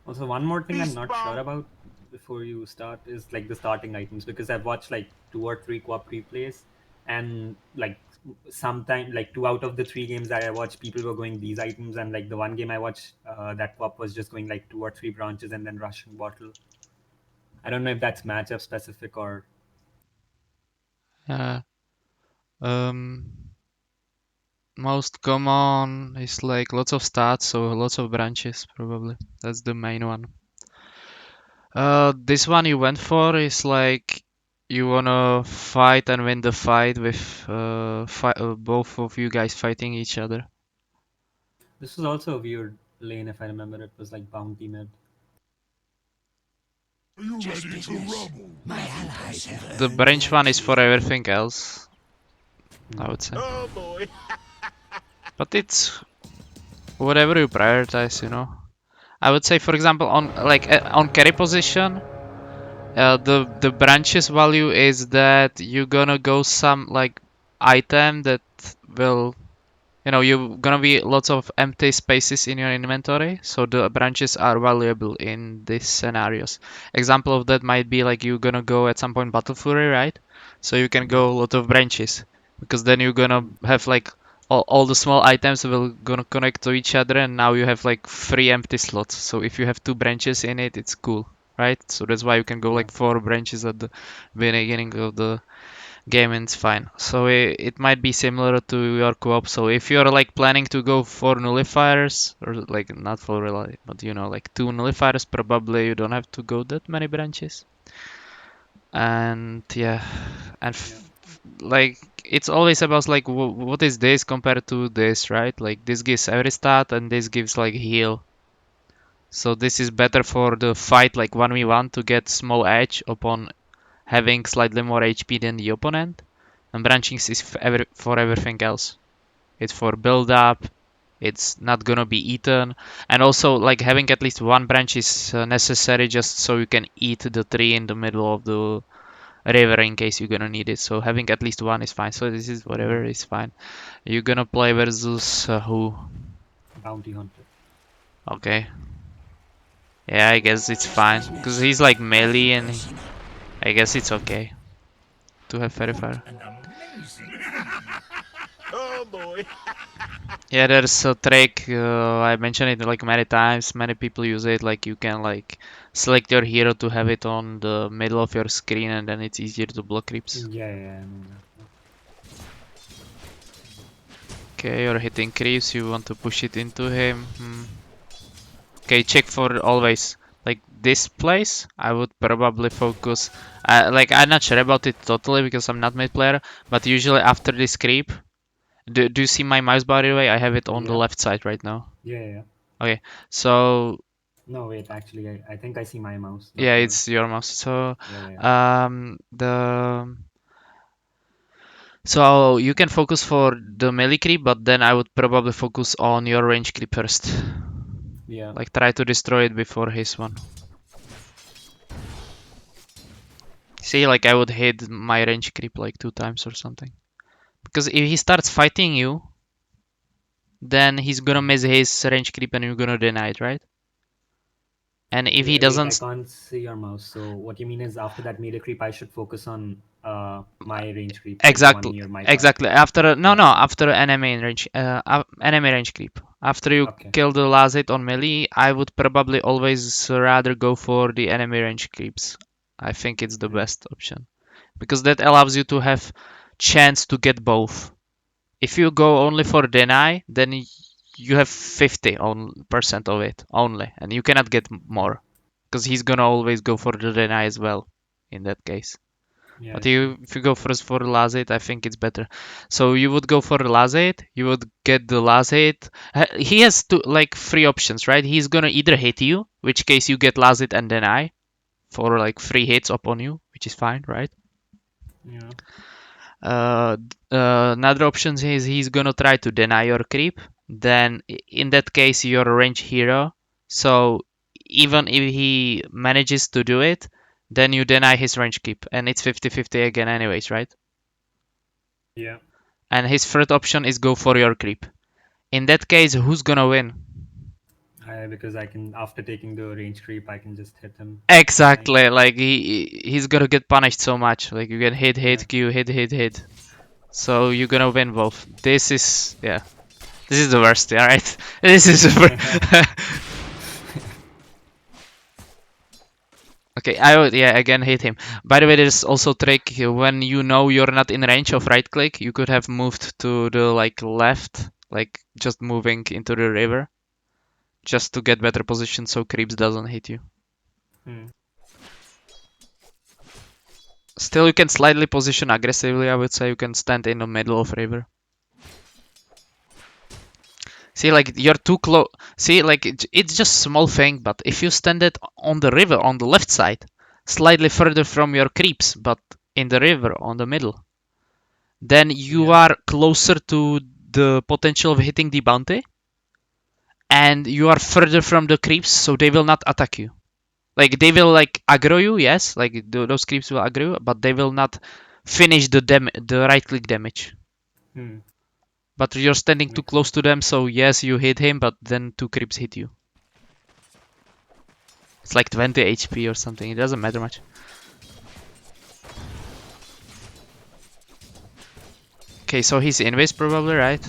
Also, one more thing I'm Beast not sure bomb. about before you start is like the starting items, because I've watched like 2 or 3 co-op replays, and like sometime like 2 out of the 3 games that I watched, people were going these items, and like the one game I watched, that co-op was just going like 2 or 3 branches and then rushing bottle. I don't know if that's matchup specific or Yeah. Um, Most common is like lots of stats, so lots of branches probably. That's the main one. This one you went for is like you wanna fight and win the fight with both of you guys fighting each other. this was also a weird lane if I remember. It was like bounty mid. Are you ready to rumble? My allies have The earned branch their one is for keep. everything else, I Hmm. would say. Oh boy. But it's whatever you prioritize, you know. I would say, for example, on like on carry position, the branches value is that you're gonna go some like item that will, you know, you're gonna be lots of empty spaces in your inventory, so the branches are valuable in these scenarios. Example of that might be like you're gonna go at some point battle fury, right? So you can Hmm. go a lot of branches because then you're gonna Hmm. have like all the small items will gonna connect to each other, and now you have like 3 empty slots. So if you have 2 branches in it, it's cool, right? So that's why you can go Yeah. like 4 branches at the beginning of the game, and it's fine. So it might be similar to your co-op. So if you're like planning to go for nullifiers, or like not for real, but you know, like 2 nullifiers, probably you don't have to go that many branches. And yeah, and Yeah. like it's always about like what is this compared to this, right? Like this gives every stat and this gives like heal. So this is better for the fight like 1v1 to get small edge upon having slightly more HP than the opponent. And branching is for everything else. It's for build up. It's not gonna be eaten, and also like having at least one branch is necessary just so you can eat the tree in the middle of the river in case you're gonna need it. So having at least one is fine. So this is Hmm. whatever is fine. You're gonna play versus who? Bounty hunter. Okay. Yeah, I guess it's fine because he's like melee, and I guess it's okay to have fairy fire. An amazing. Oh boy. Yeah, there's a trick. I mentioned it like many times. Many people use it. Like you can like select your hero to have it on the middle of your screen, and then it's easier to block creeps. Yeah, yeah, I know that. Yeah. Okay, you're hitting creeps. You want to push it into him. Okay, check for always like this place. I would probably focus. Like I'm not sure about it totally because I'm not mid player, but usually after this creep, do you see my mouse by the way? I have it on the Yeah. left side right now. Yeah, yeah. Okay, so No, wait. Actually, I think I see my mouse, not yeah, it's yours. your mouse. So Yeah, yeah. the so you can focus for the melee creep, but then I would probably focus on your range creep first. Yeah. Like try to destroy it before his one. See, like I would hit my range creep like 2 times or something. Because if he starts fighting you, then he's gonna Mhm. miss his range creep and you're gonna deny it, right? And if he Wait, I doesn't, can't see your mouse. So what you mean is after that melee creep, I should focus on my range creep, like the one exactly, near my bar. exactly. After no, Yeah. no, after enemy in range, enemy range creep. After you Okay. kill the last hit on melee, I would probably always rather go for the enemy range creeps. I think it's the Yeah. best option because that allows you to have chance to get both. If you go only for deny, then you have 50% of it only, and you cannot get Yeah. more because he's gonna always go for the deny as well in that case. Yeah. But True. if you go first for last hit, I think it's better. So you would go for the last hit, you would get the last hit. He has two like 3 options, right? He's gonna either hit you, which case you get last hit and deny for like 3 hits upon you, which is fine, right? Yeah. Another option is he's gonna try to deny your creep. Then in that case you're a range hero. So even if he manages to do it, then you deny his range creep and it's 50-50 again anyways, right? Yeah. And his third option is go for your creep. In that case, who's gonna win? Because I can, after taking the range creep, I can just hit him anytime. Exactly. Like he's gonna get punished so much. Like you can hit, Yeah. hit, Q, hit, hit, hit. So you're gonna win both. This is yeah. This is the worst. All right. This is okay. I would yeah again hit him. By the way, there's also trick when you know you're not in range of right click. You could have moved to the like left, like just moving into the river, just to get better position so creeps doesn't hit you. Hmm. Still, you can slightly position aggressively. I would say you can stand in the middle of river. See, like you're too close. See, like it's just small thing, but if you stand it on the river on the left side, slightly further from your creeps, but in the river on the middle, then you Yeah. are closer to the potential of hitting the bounty, and you are further from the creeps, so they will not attack you. Like they will like aggro you, yes, like those creeps will aggro you, but they will not finish the right click damage. Hmm. But you're standing too Makes close sense. to them, so yes, you hit him, but then two creeps hit you. It's like 20 HP or something. It doesn't matter much. Okay, so he's invis probably, right?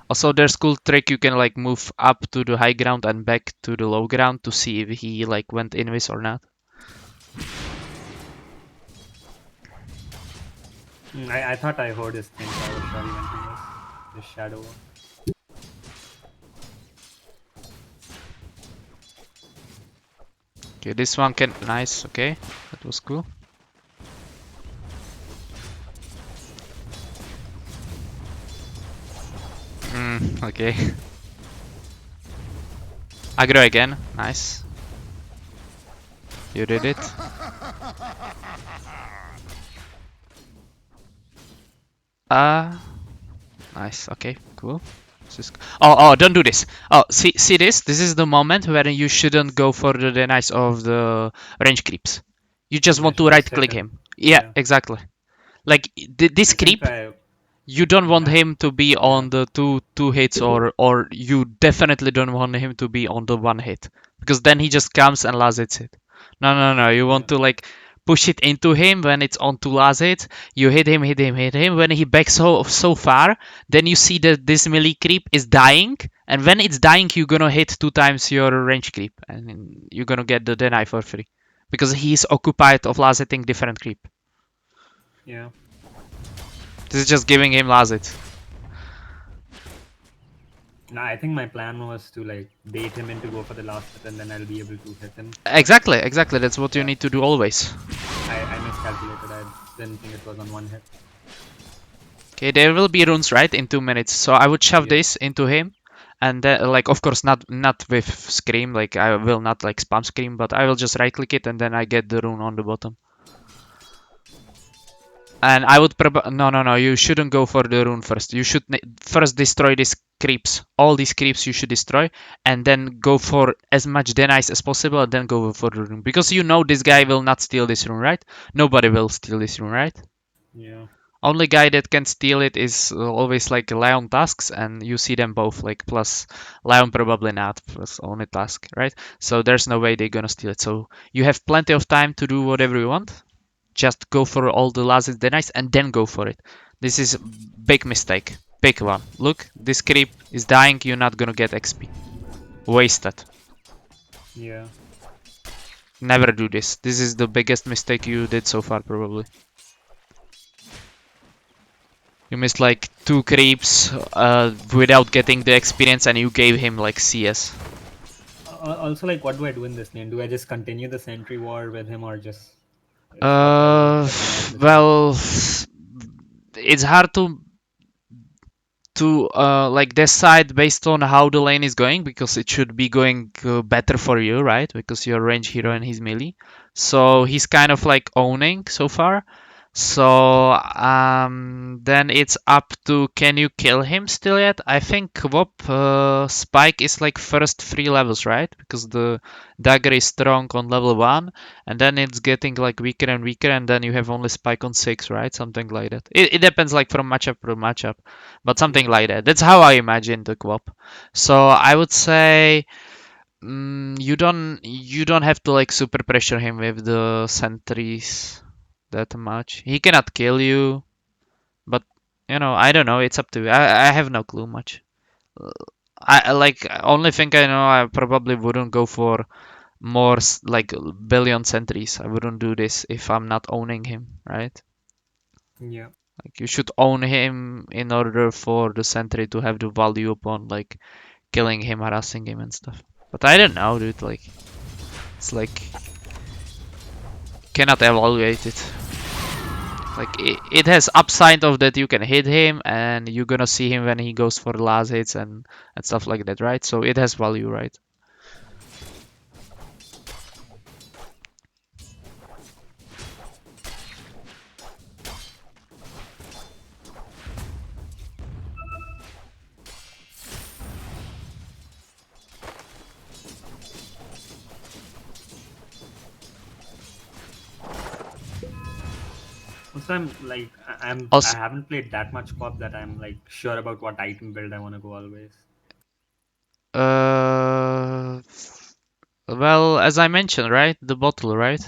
Also, there's cool trick you can like move up to the high ground and back to the low ground to see if he like went invis or not. I thought I heard his thing, so I was sure he went in this shadow one. Okay, this one can nice. Okay, that was cool. Okay. Aggro again. Nice. You did it. Nice. Okay, cool. Oh, don't do this. Oh, see this? This is the moment where you shouldn't go for the denies of the range creeps. You just I want to should right just hit click him. him. Yeah, Yeah. exactly. Like this I think creep, I. you don't want I him to be yeah. on the two hits, or you definitely don't want him to be on the one hit, because then he just comes and last hits it. No, you Yeah. want to like push it into him when it's on to last hit. You hit him, hit him, hit him. When he backs so far, then you see that this melee creep is dying, and when it's dying, you're gonna hit 2 times your range creep, and you're gonna get the deny for free, because he's occupied of last hitting different creep. Yeah. This is just giving him last hit. No, I think my plan was to like bait him in to go for the last hit, and then I'll be able to hit him. But Exactly. That's what you yeah, need to do always. I miscalculated. I didn't think it was on one hit. Okay, there will be runes right in 2 minutes, so I would shove Yeah. this into him, and then like of course not with scream, like I will not like spam scream, but I will just right click it and then I get the rune on the bottom. And I would no, you shouldn't go for the rune first. You should first destroy these creeps. All these creeps you should destroy, and then go for as much denies as possible, and then go for the rune, because you know this guy will not steal this rune, right? Nobody will steal this rune, right? Yeah. Only guy that can steal it is always like Lion tasks, and you see them both like plus Lion probably not plus only task, right? So there's no way they're gonna steal it. So you have plenty of time to do whatever you want. Just go for all the last denies and then go for it. This is big mistake, big one. Look, this creep is dying. You're not gonna get XP. Wasted. Yeah. Never do this. This is the biggest mistake you did so far, probably. You missed like 2 creeps without getting the experience, and you gave him like CS. Also, like, what do I do in this lane? Do I just continue the sentry war with him, or just stop all Uh, the denies with him? well, it's hard to like decide based on how the lane is going, because it should be going better for you, right? Because you're range hero Hmm. and he's melee. So he's kind of like owning so far. So then it's up to, can you kill him still yet? I think Kwop Spike is like first 3 levels, right? Because the dagger is strong on level 1, and then it's getting like weaker and weaker, and then you have only Spike on 6, right? Something like that. It depends like from matchup to matchup, but something Yeah. like that. That's how I imagine the Kwop. So I would say you don't have to like super pressure him with the sentries that much. He cannot kill you, but I don't know. It's up to you. I have no clue much. I like only thing I know. I probably wouldn't go for more like billion sentries. I wouldn't do this if I'm not owning him, right? Yeah. Like you should own him in order for the sentry to have the value upon like killing him, harassing him and stuff. But I don't know, dude. Like it's like cannot evaluate it. Like it has upside of that you can hit him and you're gonna see him when he goes for the last hits and stuff like that, right? So it has value, right? Also, I'm like I Also, haven't played that much co-op that I'm like sure about what item build I want to go always. uh, well, as I mentioned, right? The bottle, right?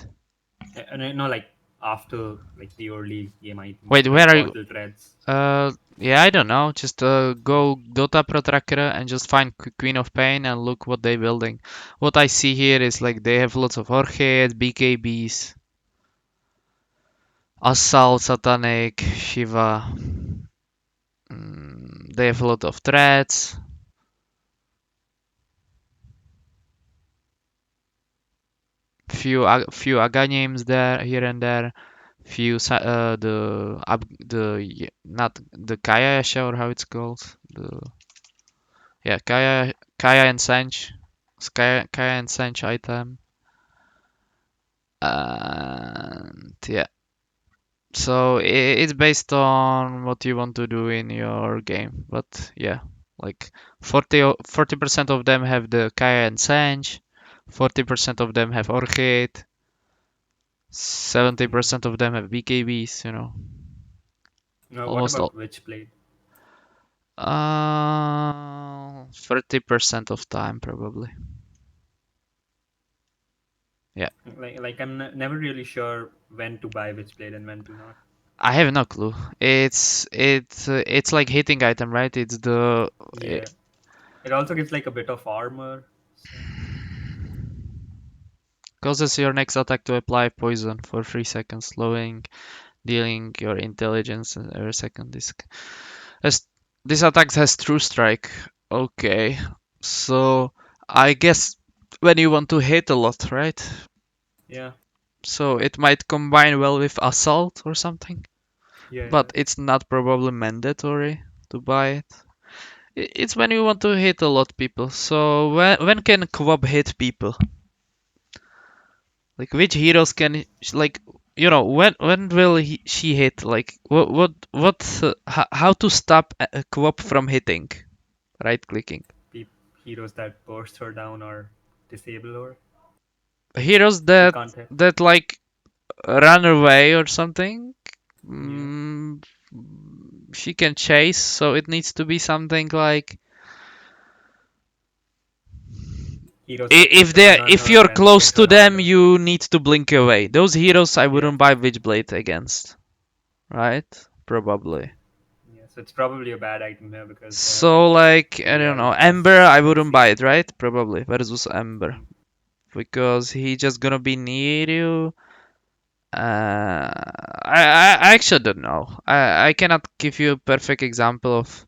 And I know like after like the early game items Wait, where like are you? bottle threads. Yeah, I don't know. Just go Dota Pro Tracker and just find Queen of Pain and look what they're building. What I see here is like they have lots of Orchid, BKBs, Assault, Satanic, Shiva. They have a lot of threats. Few Aganims there, here and there. Few not the Kaya or how it's called. The Yeah, Kaya and Sanch. Kaya and Sanch item. And yeah. So it's based on what you want to do in your game. But yeah, like 40% of them have the Kaya and Sanch, 40% of them have Orchid, Hmm. 70% of them have BKBs, What almost about all. Witchblade? 30% of time probably. Yeah. Like I'm never really sure when to buy Witchblade and when to not. I have no clue. It's like hitting item, right? It's the Yeah. It also gives like a bit of armor. So causes your next attack to apply poison for 3 seconds, slowing, dealing your intelligence every second. Has, this attack has true strike. Okay, so I guess when you want to hit a lot, right? yeah, So it might combine well with assault or something, yeah, yeah. but it's not probably mandatory to buy it. It's when you want to hit a lot people. So when can Quab hit people? Like which heroes can like when will she hit? Like how to stop a co-op from hitting? Right clicking. Pe- Heroes that burst her down or disable her. Heroes She that can't hit. that like run away or something. Yeah. Mm, she can chase, so it needs to be something like Heroes that like run on if her you're and close hit to her them, harder. you need to blink away. Those heroes I Yeah. wouldn't buy Witchblade against, right? Probably. Yeah. So it's probably a bad item here because So like I don't yeah, know, it Ember has I wouldn't buy CC. it, right? Probably versus Ember Hmm. because he just gonna be near you. I actually don't know. I cannot give you a perfect example of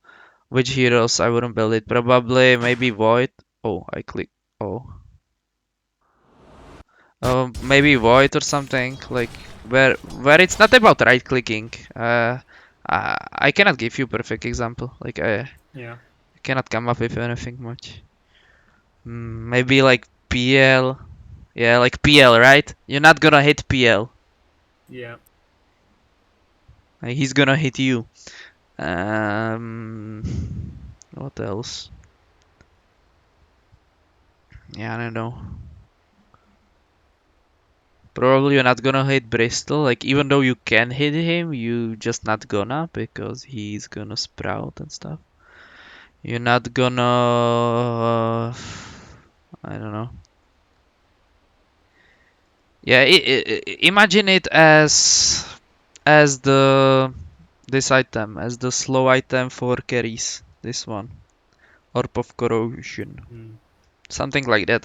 which heroes I wouldn't build it. Probably maybe Void. Oh, I click. Oh, maybe Void or something like where it's not about right clicking. I cannot give you perfect example. Like I Yeah. cannot come up with anything much. Maybe like PL. Yeah, like PL, right? You're not gonna hit PL. Yeah. Like, he's gonna hit you. Um, what else? Yeah, I don't know. Probably you're not gonna hit Bristol. Like even though you can hit him, you just not gonna because he's gonna sprout and stuff. You're not gonna. I don't know. Yeah, imagine it as the this item, as the slow item for carries. This one, Orb of Corrosion, Hmm. something like that.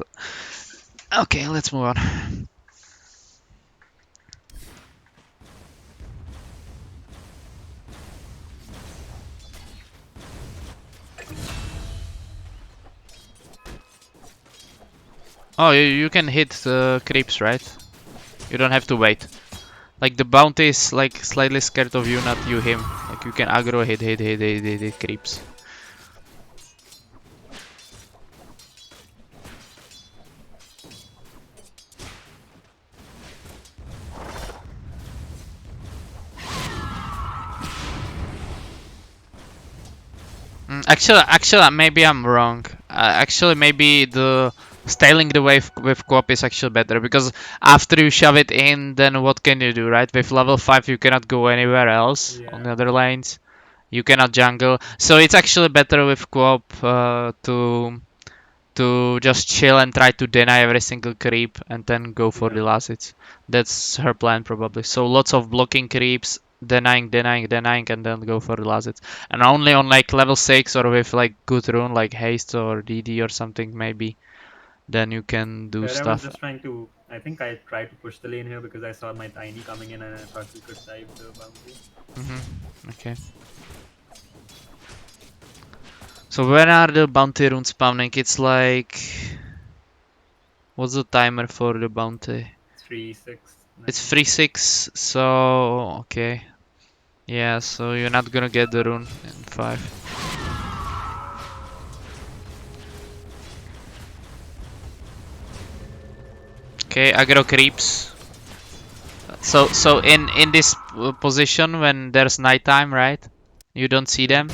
Okay, let's move on. Oh, you can hit the creeps, right? You don't have to wait. Like the bounty is like slightly scared of you, not you him. Like you can aggro, hit creeps. Actually, maybe I'm wrong. Actually, maybe the styling the wave with co-op is actually better because after you shove it in, then what can you do, right? With level 5, you cannot go anywhere else on Yeah. the other lanes. You cannot jungle, so it's actually better with co-op to just chill and try to deny every single creep and then go for Yeah. the last hits. That's her plan probably. So lots of blocking creeps, denying, and then go for the last hits. And only on like level 6 or with like good rune like haste or DD or something maybe, then you can do Here I was stuff. just trying to. I think I tried to push the lane here because I saw my tiny coming in and I thought we could dive the boundary. Okay. So when are the bounty runes spawning? It's like, what's the timer for the bounty? 3, 6, It's 9. 3-6, so okay. Yeah, so you're not gonna get the rune in 5. Okay, aggro creeps. So in this position when there's nighttime, right? You don't see Yeah. them.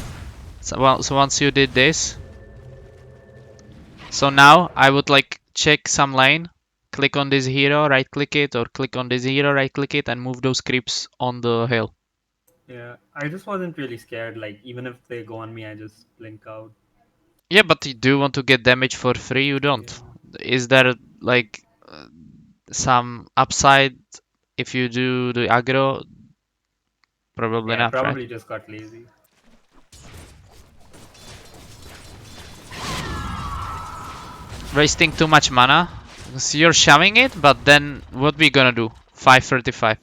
So once you did this, so now I would like check some lane, click on this hero, right click it, or click on this hero, right click it, and move those creeps on the hill. Yeah. I just wasn't really scared. Like, even if they go on me, I just blink out. Yeah, but you do want to get damage for free? You don't. Yeah. Is there like some upside if you do the aggro? Probably Yeah, I not, right? probably just got lazy. Wasting too much mana. So you're shoving it, but then what we gonna do? 535.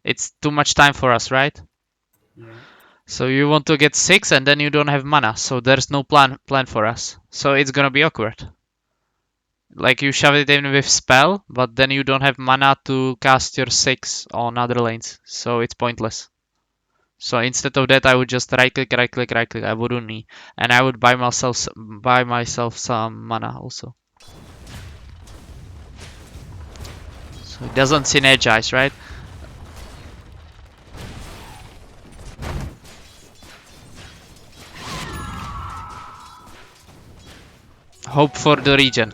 It's too much time for us, right? Yeah. So you want to get 6 and then you don't have mana, so there's no plan for us. So it's gonna be awkward. Like you shove it in with spell, but then you don't have mana to cast your 6 on other lanes, so it's pointless. So instead of that, I would just right click, right click, right click. I wouldn't need, and I would buy myself some mana also. So it doesn't synergize, right? Hope for the region.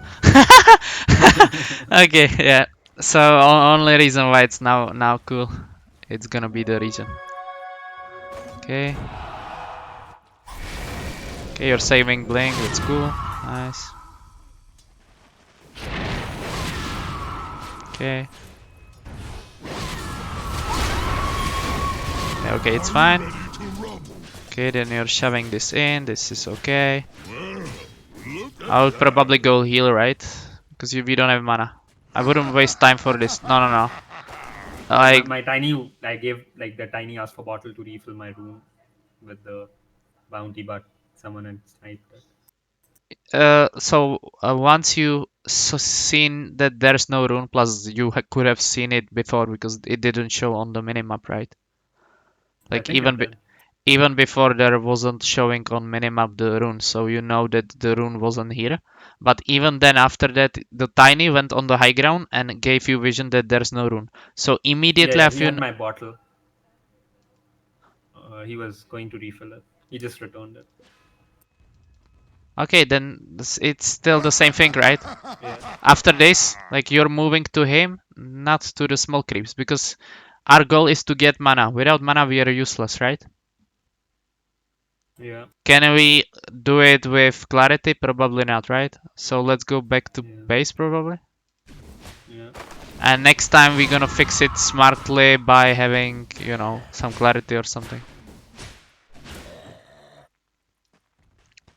Okay, yeah. So only reason why it's now cool, it's gonna be the region. Okay. Okay, you're saving blink. That's cool. Nice. Okay. Yeah, okay, it's fine. Ready to rumble. Okay, then you're shoving this in. This is okay. Well, look I at would that. probably go heal, right? Because we don't have mana. I wouldn't waste time for this. No, no, no. Yeah, Like, my tiny. I gave like the tiny asked for bottle to refill my room with the bounty, but someone had sniped it. so once you seen that there's no rune, plus you could have seen it before because it didn't show on the minimap, right? I Like think it did. even before there wasn't showing on minimap the rune, so you know that the rune wasn't here. But even then, after that, the tiny went on the high ground and gave you vision that there's no rune. So Yeah, immediately yeah, he after had my bottle. He was going to refill it. He just returned it. okay, then it's still the same thing, right? Yeah. After this, like you're moving to him, not to the small creeps, because our goal is to get mana. Without mana, we are useless, right? Yeah. Can we do it with clarity? Probably not, right? So let's go back to Yeah. base probably. Yeah. And next time we're gonna fix it smartly by having, you know, some clarity or something.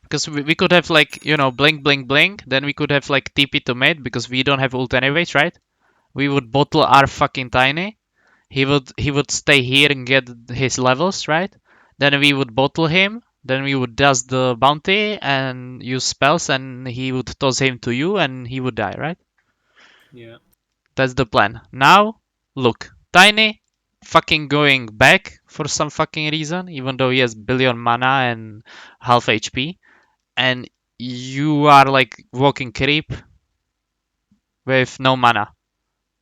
Because we could have like, you know, blink, blink, blink. Then we could have like TP to mid because we don't have ult anyways, right? We would bottle our fucking tiny. He would stay here and get his levels, right? Then we would bottle him. Then we would dust the bounty and use spells, and he would toss him to you, and he would die, right? Yeah. That's the plan. Now, look, Tiny fucking going back for some fucking reason, even though he has billion mana and half HP, and you are like walking creep with no mana.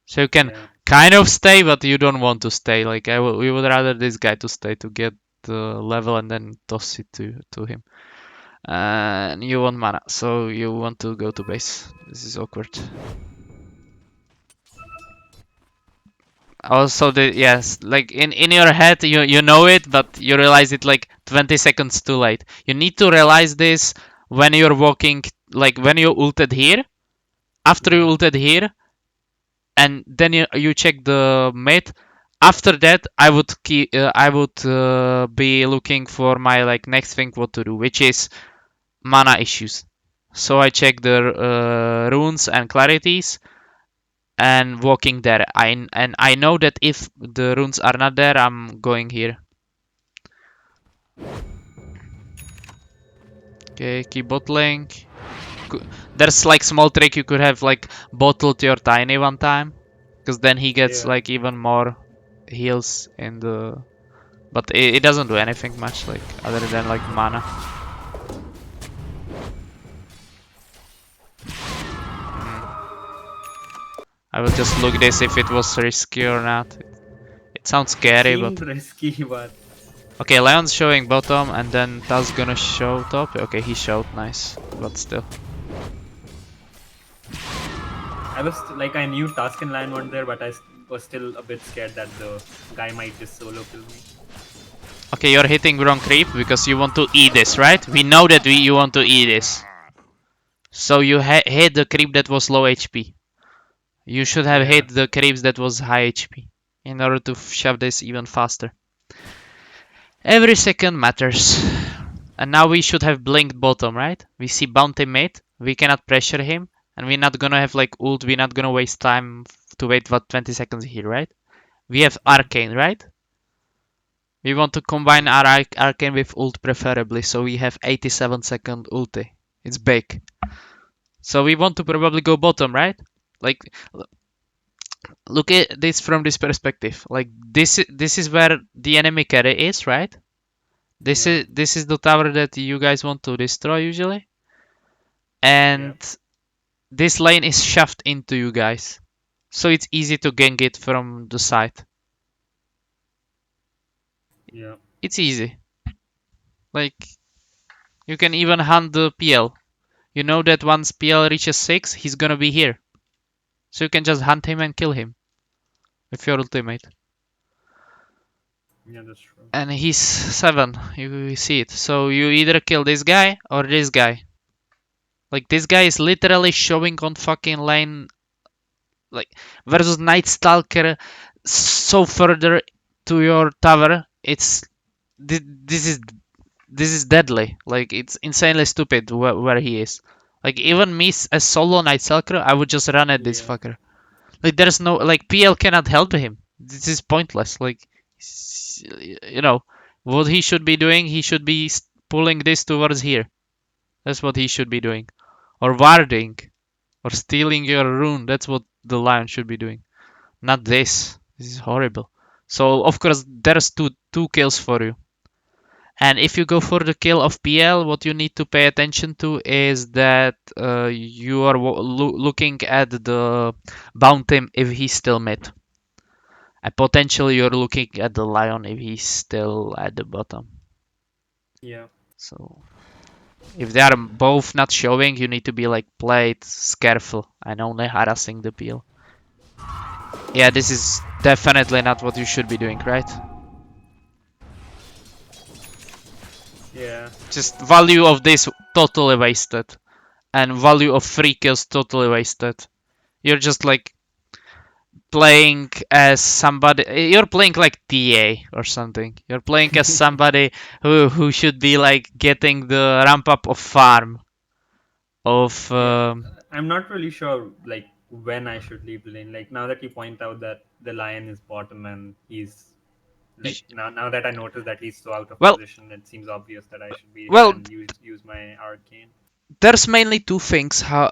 So you can Yeah. kind of stay, but you don't want to stay. Like we would rather this guy to stay to get the level and then toss it to him. And you want mana, so you want to go to base. This is awkward. Also, the yes, like in your head, you know it, but you realize it like 20 seconds too late. You need to realize this when you're walking, like when you ulted here. After you Yeah. ulted here, and then you check the mate. After that, I would be looking for my like next thing what to do, which is mana issues. So I check the runes and clarities and walking there. I know that if the runes are not there, I'm going here. Okay, keep bottling. There's like small trick you could have like bottled your tiny one time, because then he gets Yeah. like even more heals in the. But it doesn't do anything much like other than like mana. I will just look this if it was risky or not. It sounds scary, but Seemed risky, but okay. Leon's showing bottom, and then Taz gonna show top. Okay, he showed, nice, but still. I was like, I knew Tusk and Lion weren't there, but was still a bit scared that the guy might just solo kill me. Okay, you're hitting wrong creep because you want to eat this, right? We know that you want to eat this. So you hit the creep that was low HP. You should have Yeah. hit the creeps that was high HP in order to shove this even faster. Every second matters. And now we should have blinked bottom, right? We see bounty mate. We cannot pressure him. And we're not gonna have like ult. We're not gonna waste time to wait what 20 seconds here, right? We have arcane, right? We want to combine our arcane with ult preferably, so we have 87-second ulti. It's big. So we want to probably go bottom, right? Like, look at this from this perspective. Like this is where the enemy carry is, right? Yeah. This is the tower that you guys want to destroy usually, Yeah. and this lane is shoved into you guys, so it's easy to gank it from the side. Yeah. It's easy. Like you can even hunt the PL. You know that once PL reaches 6, he's gonna be here. So you can just hunt him and kill him with your ultimate. Yeah, that's true. And he's 7, you see it. So you either kill this guy or this guy. Like this guy is literally showing on fucking lane, like versus Night Stalker so further to your tower. It's this is deadly. Like it's insanely stupid where he is. Like even me as solo Night Stalker, I would just run at this Yeah. fucker. Like there's no like PL cannot help him. This is pointless. Like you know what he should be doing. He should be pulling this towards here. That's what he should be doing, or warding, or stealing your rune. That's what the lion should be doing. Not this. This is horrible. So of course there's two kills for you. And if you go for the kill of PL, what you need to pay attention to is that you are looking at the bounty if he's still mid. And potentially you're looking at the lion if he's still at the bottom. Yeah. So if they are both not showing, you need to be like played careful and only harassing the PL. Yeah, this is definitely not what you should be doing, right? Yeah. Just value of this totally wasted, and value of free kills totally wasted. You're just like playing as somebody. You're playing like TA or something. You're playing as somebody who should be like getting the ramp up of farm of. Yeah. I'm not really sure like when I should leave the lane. Like now that you point out that the lion is bottom and he's like now that I notice that he's so out of Well, position, it seems obvious that I should be here well, and use my arcane. there's mainly two things how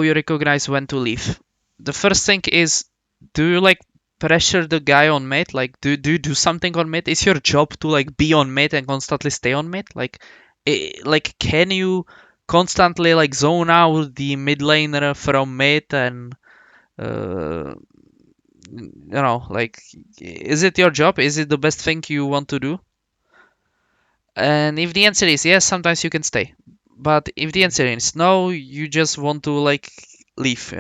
you recognize when to leave. The first thing is, do you like pressure the guy on mid? Like, do you do something on mid? Is your job to like be on mid and constantly stay on mid? Like can you constantly like zone out the mid laner from mid and like, is it your job? Is it the best thing you want to do? And if the answer is yes, sometimes you can stay. But if the Mm. answer is no, you just want to like leave,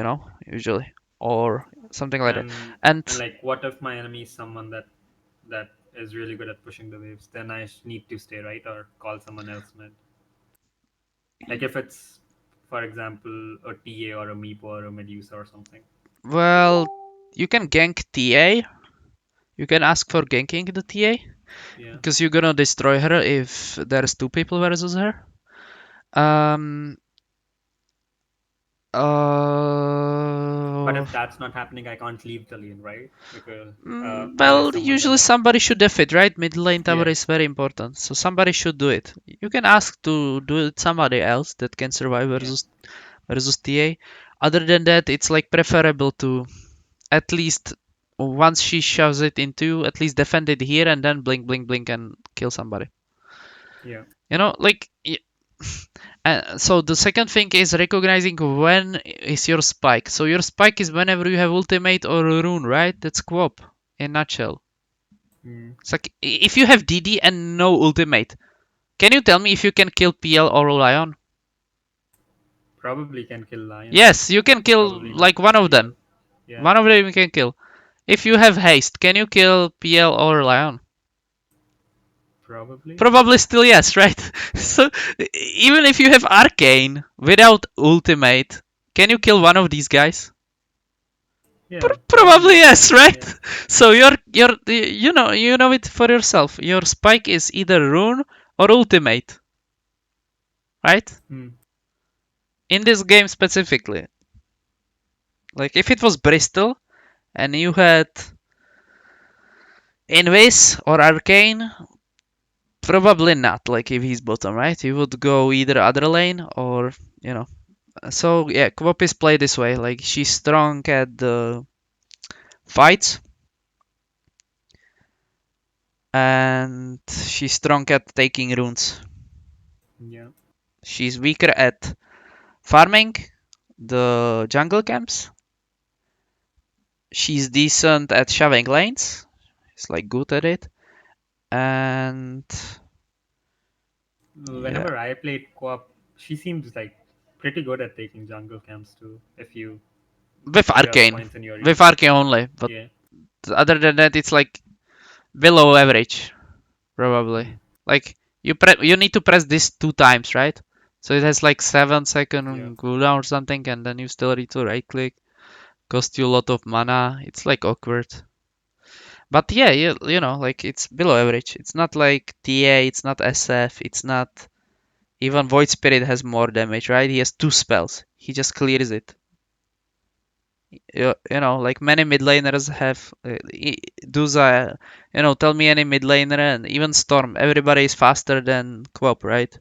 usually, or something like that. And And like, what if my enemy is someone that is really good at pushing the waves? Then I need to stay, right, or call someone else mid. Like if it's, for example, a TA or a Meepo or a Medusa or something. well, you can gank TA. You can ask for ganking the TA Yeah. because you're gonna destroy her if there's two people versus her. Um. But Uh. if that's not happening, I can't leave the lane, right? Because unless Well, someone usually doesn't. somebody should def it, right? Mid lane tower Yeah. is very important, so somebody should do it. You can ask to do it somebody else that can survive Yeah. versus TA. Other than that, it's like preferable to at least once she shoves it into, at least defend it here and then blink, blink, blink and kill somebody. Yeah. Like. So the second thing is recognizing when is your spike. So your spike is whenever you have ultimate or a rune, right? That's co-op in nutshell. Mm. It's like if you have DD and no ultimate, can you tell me if you can kill PL or Lion? Probably can kill Lion. Yes, you can kill Probably not like one of PL. them. Yeah. One of them you can kill. If you have haste, can you kill PL or Lion? Probably. Probably still yes, right? Yeah. So even if you have arcane without ultimate, can you kill one of these guys? Yeah. Probably Probably. yes, right? Yeah. So you know it for yourself. Your spike is either rune or ultimate, right? Mm. In this game specifically. Like if it was Bristol and you had Invis or Arcane, probably not. Like if he's bottom, right? You would go either other lane or you know. So yeah, Kwop is played this way. Like she's strong at the fights and she's strong at taking runes. Yeah. She's weaker at farming the jungle camps. She's decent at shoving lanes. She's like good at it. And yeah, Whenever I played co-op, she seems like pretty good at taking jungle camps too. with If you have arcane, points in your with eco. arcane only. But Yeah. other than that, it's like below average probably. Mm. Like you need to press this 2 times, right? So it has like seven Yeah. second cooldown or something, and then you still need to right click. Cost you a lot of mana. It's like awkward. But yeah, like it's below average. It's not like TA, it's not SF, it's not even Void Spirit has more damage, right? He has two spells. He just clears it. Like many mid laners have. Duza, tell me any mid laner and even Storm. Everybody is faster than Quop, right?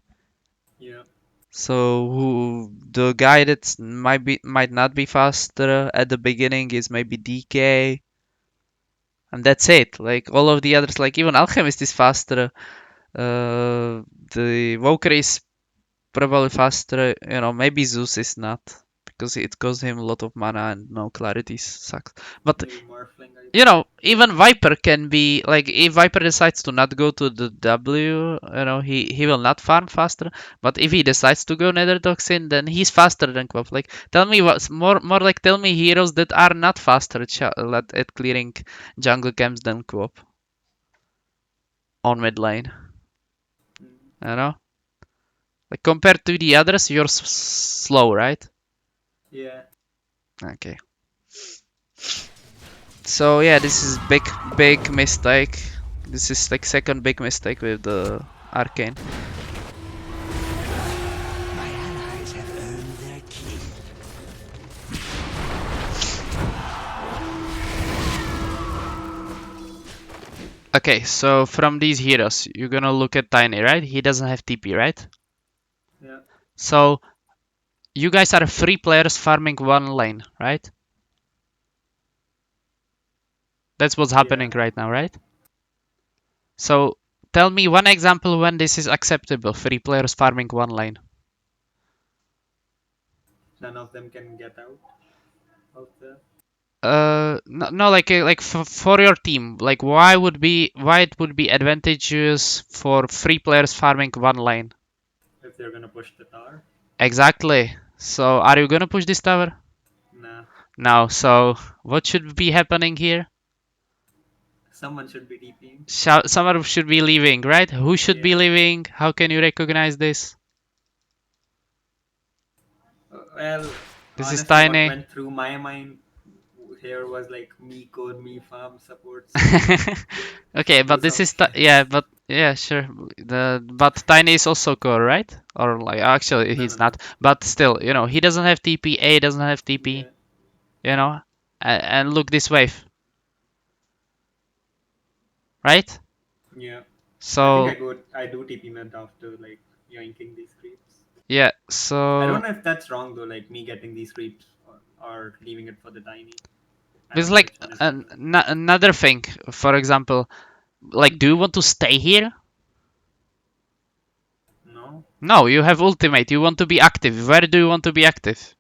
Yeah. So the guy that might not be faster at the beginning is maybe DK, and that's it. Like all of the others, like even Alchemist is faster. The Walker is probably faster. Maybe Zeus is not because it costs him a lot of mana and no clarity sucks. But Maybe Morphling, I think. even Viper can be like if Viper decides to not go to the W, he will not farm faster. But if he decides to go Nether Toxin, then he's faster than Quap. Like tell me what's more like tell me heroes that are not faster at clearing jungle camps than Quap on mid lane. You know, like compared to the others, you're slow, right? Yeah. Okay. So yeah, this is big mistake. This is like second big mistake with the arcane. My allies have earned their keep. Okay, so from these heroes, you're gonna look at Tiny, right? He doesn't have TP, right? Yeah. So you guys are 3 players farming 1 lane, right? That's what's Yeah. happening right now, right? So tell me one example when this is acceptable, 3 players farming 1 lane. None of them can get out of the. No, no, like for your team, like why it would be advantageous for 3 players farming 1 lane? If they're gonna push the tower. Exactly. So are you gonna push this tower? Nah. No. So what should be happening here? Someone should be TPing. Someone should be leaving, right? Who should be Yeah. leaving? How can you recognize this? Well, This is honestly, what Tiny. went through my mind here was like me core, me farm support, so Okay, do but this is something yeah, else. but yeah, sure. But Tiny is also core, right? Or like actually No, he's no, no. not. But still, he doesn't have TP. A doesn't have TP. Yeah. You know, and look this wave, right? Yeah. I think So I do TP mid after like yoinking these creeps. yeah, I so don't know if that's wrong though, like me getting these creeps or leaving it for the tiny. I there's don't know like which one is better. another thing. For example, like, do you want to stay here? No? No, you have ultimate. You want to be active. Where do you want to be active?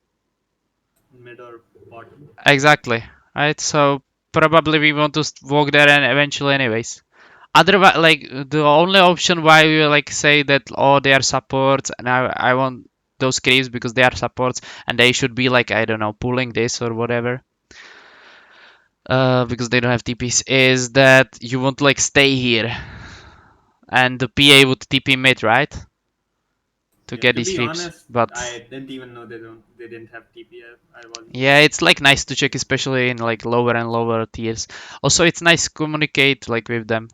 Mid or bottom? Exactly. Right. So probably we want to walk there and eventually, anyways. Otherwise, like the only option why we like say that they are supports and I want those creeps because they are supports and they should be like I don't know pulling this or whatever. Because they don't have TPs is that you want to like stay here and the PA would TP mid, right? To Yeah. get To these be creeps. honest, But I didn't even know they didn't have TP. I wasn't yeah, aware. it's like nice to check, especially in like lower and lower tiers. Also, it's nice to communicate like with them,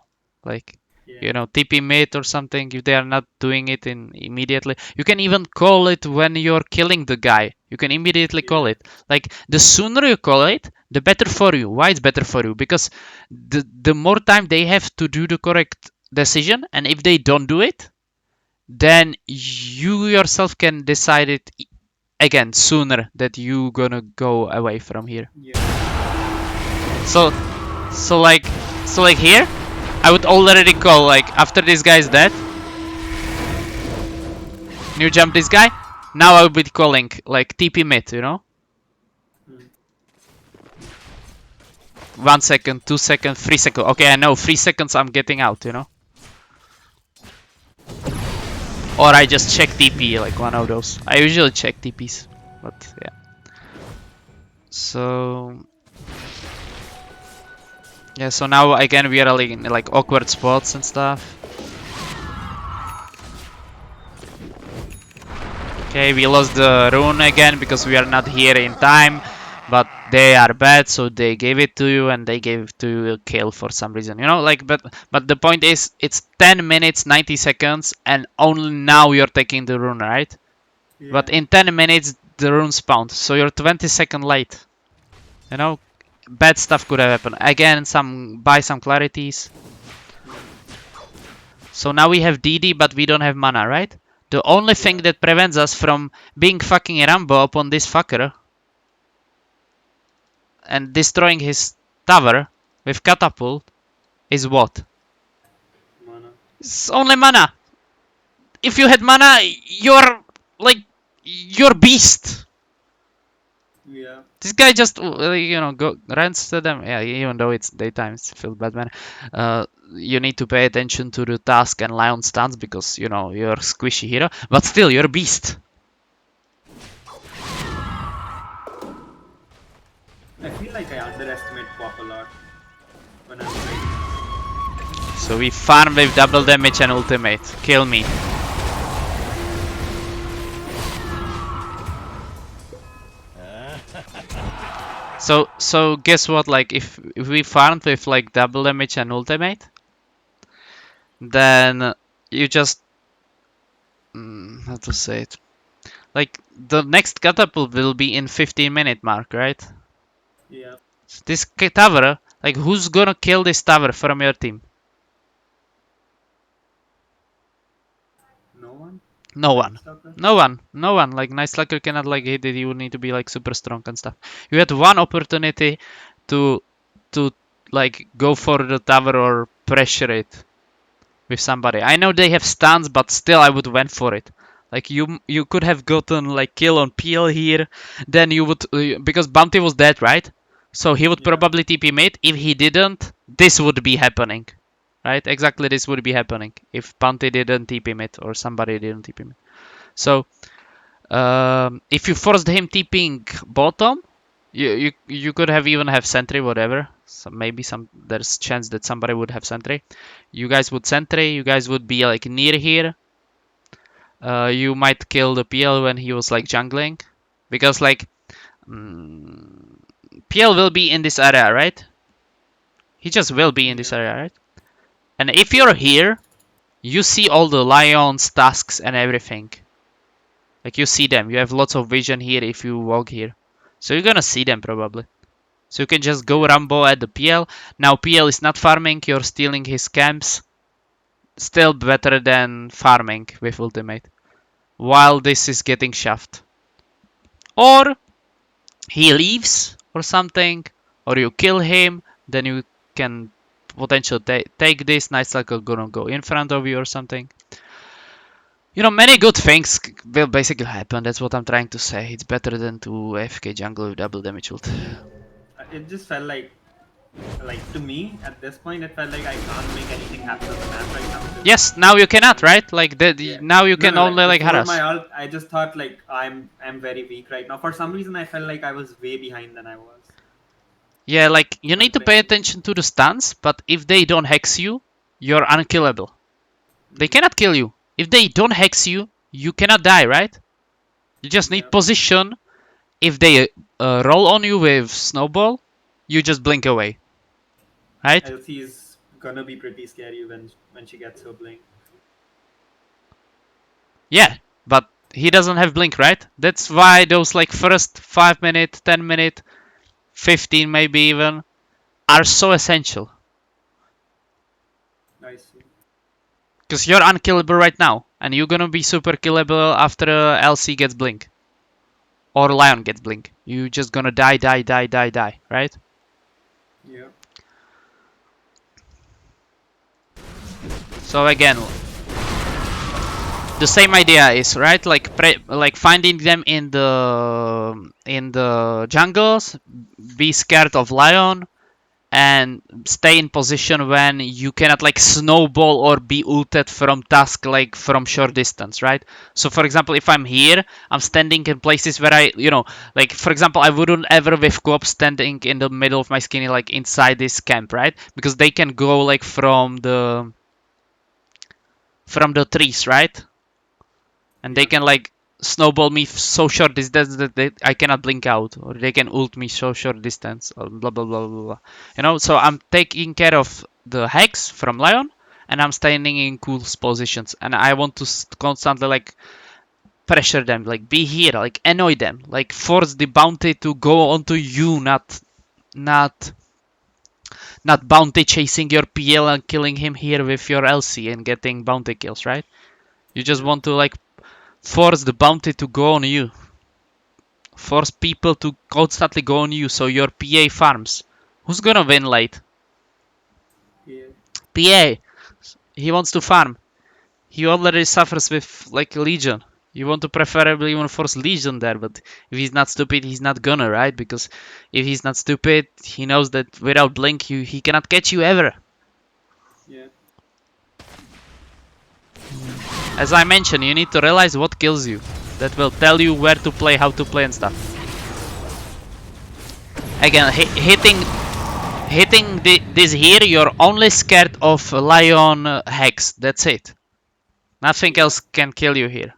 like Yeah. TP mid or something. If they are not doing it in immediately, you can even call it when you're killing the guy. You can immediately call Yeah. it. Like the sooner you call it, the better for you. Why it's better for you? Because the more time they have to do the correct decision, and if they don't do it, then you yourself can decide it again sooner that you gonna go away from here. Yeah. So so like here, I would already call like after this guy is dead, new jump this guy. Now I would be calling like TP mid, 1 second, 2 second, 3 second. Okay, I know 3 seconds I'm getting out. Or I just check TP like one of those. I usually check TPs, but yeah. So yeah, so now again we are like in like awkward spots and stuff. Okay, we lost the rune again because we are not here in time, but they are bad, so they gave it to you and they gave to you a kill for some reason. Like but the point is it's 10 minutes 90 seconds and only now you're taking the rune, right? But Yeah. in 10 minutes the rune spawned, so you're 20 seconds late. You know, bad stuff could have happened. Again, buy some clarities. So now we have DD, but we don't have mana, right? The only thing Yeah. that prevents us from being fucking Rambo upon this fucker and destroying his tower with catapult is what? Mana. It's only mana. If you had mana, like you're beast. Yeah. This guy just go runs to them. Yeah, even though it's daytime, it's still bad man. You need to pay attention to the task and lie on stance because you're squishy hero, but still you're beast. I feel like I underestimate Pop a lot when I'm playing. So we farm with double damage and ultimate. Kill me. So guess what? Like if we farmed with like double damage and ultimate, then you just how to say it? Like the next catapult will be in 15-minute mark, right? Yeah. This tower, like who's gonna kill this tower from your team? No one. No Night one. Stalker. No one. No one. Like Night Slacker cannot like hit it. You need to be like super strong and stuff. You had one opportunity to to like go for the tower or pressure it with somebody. I know they have stuns, but still I would went for it. Like you could have gotten like kill on PL here, then you would because Bounty was dead, right? So he would Yeah. probably TP mid. If he didn't, this would be happening, right? Exactly, this would be happening if Bounty didn't TP mid or somebody didn't TP mid. So if you forced him TPing bottom, you could have even have sentry whatever. So maybe there's chance that somebody would have sentry. You guys would sentry. You guys would be like near here. You might kill the PL when he was like jungling, because like mm, PL will be in this area, right? He just will be in this Yeah. area, right? And if Yeah. you're here, you see all the lions, tasks, and everything. Like you see them. You have lots of vision here if you walk here. So you're gonna see them probably. So you can just go Yeah. Rambo at the PL. Now PL is not farming, you're stealing his camps. Still better than farming with ultimate. While this is getting shoved. Or he leaves or something. Or you kill him. Then you can potentially take this. Night Cycle gonna go in front of you or something. You know, many good things will basically happen. That's what I'm trying to say. It's better than to AFK jungle with double damage ult. It just felt like to me at this point it felt like I can't make anything happen on the map right now because Yes, now you cannot, I'm right? Like yeah. now you No, can no, like only like before my harass. ult, I just thought like I'm very weak right now. For some reason, I felt like I was way behind than I was. Yeah, like you While need to playing pay the game. attention to the stuns, but if they don't hex you, you're unkillable. They Mm, cannot kill you. If they don't hex you, you cannot die, right? You just yeah, need position. If they roll on you with snowball, you just blink away, right? Elsie is gonna be pretty scary when she gets her blink. Yeah, but he doesn't have blink, right? That's why those like first 5 minute, 10 minute, 15 maybe even are so essential. I see. Because you're unkillable right now, and you're gonna be super killable after LC gets blink or Lion gets blink. You just gonna die, die, die, die, die, right? Yeah, So again, the same idea is right, like like finding them in the jungles, be scared of Lion, and stay in position when you cannot like snowball or be ulted from task like from short distance, right? So for example, if I'm here, I'm standing in places where like for example, I wouldn't ever with co-op standing in the middle of my skinny like inside this camp, right? Because they can go like from the trees, right? And they yeah, can like snowball me so short distance that I cannot blink out, or they can ult me so short distance, or blah blah blah blah blah. So I'm taking care of the hex from Lion, and I'm standing in cool positions, and I want to constantly like pressure them, like be here, like annoy them, like force the bounty to go onto you, not not bounty chasing your PL and killing him here with your LC and getting bounty kills, right? You just yeah, want to like force the bounty to go on you. Force people to constantly go on you so your PA farms. Who's gonna win late? yeah, PA. He wants to farm. He already suffers with like Legion. You want to preferably even force Legion there, but if he's not stupid, he's not gonna, right? Because if he's not stupid, he knows that without Blink, he cannot catch you ever. yeah, As I mentioned, you need to realize what kills you. That will tell you where to play, how to play, and stuff. Again, hitting this here, you're only scared of Lion Hex. That's it. Nothing yeah, else can kill you here.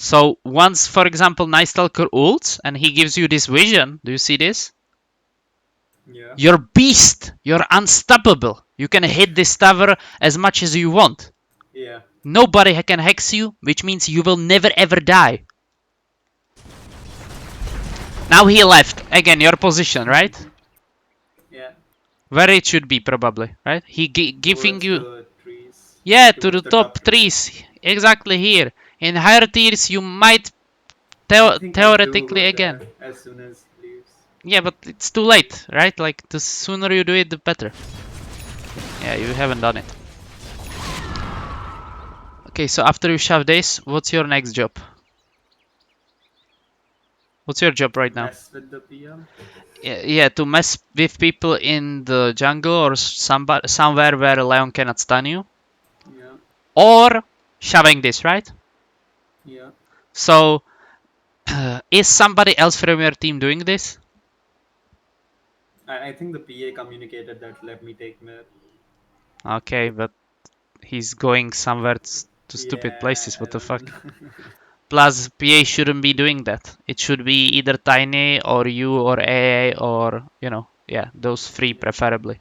So once, for example, Night Stalker ults and he gives you this vision, do you see this? Yeah. You're beast. You're unstoppable. You can hit this tower as much as you want. Yeah. Nobody can hex you, which means you will never ever die. Now he left. Again, your position, right? Yeah. Where it should be, probably, right? He giving Towards you... the trees. Yeah, Like to the towards the top top trees. trees. Exactly here. In higher tiers, you might I think I do theoretically go there again. as soon as leaves. Yeah, but it's too late, right? Like, the sooner you do it, the better. Yeah, you haven't done it. Okay, so after you shove this, what's your next job? What's your job right now? Mess with the PM. Yeah, to mess with people in the jungle or somewhere where Leon cannot stun you. Yeah. Or shoving this, right? Yeah. So, is somebody else from your team doing this? I think the PA communicated that let me take mid. Okay, but he's going somewhere to stupid Yeah, places. I What the don't fuck? know. Plus, PA shouldn't be doing that. It should be either Tiny or you or AA or, yeah, those three Yeah. preferably.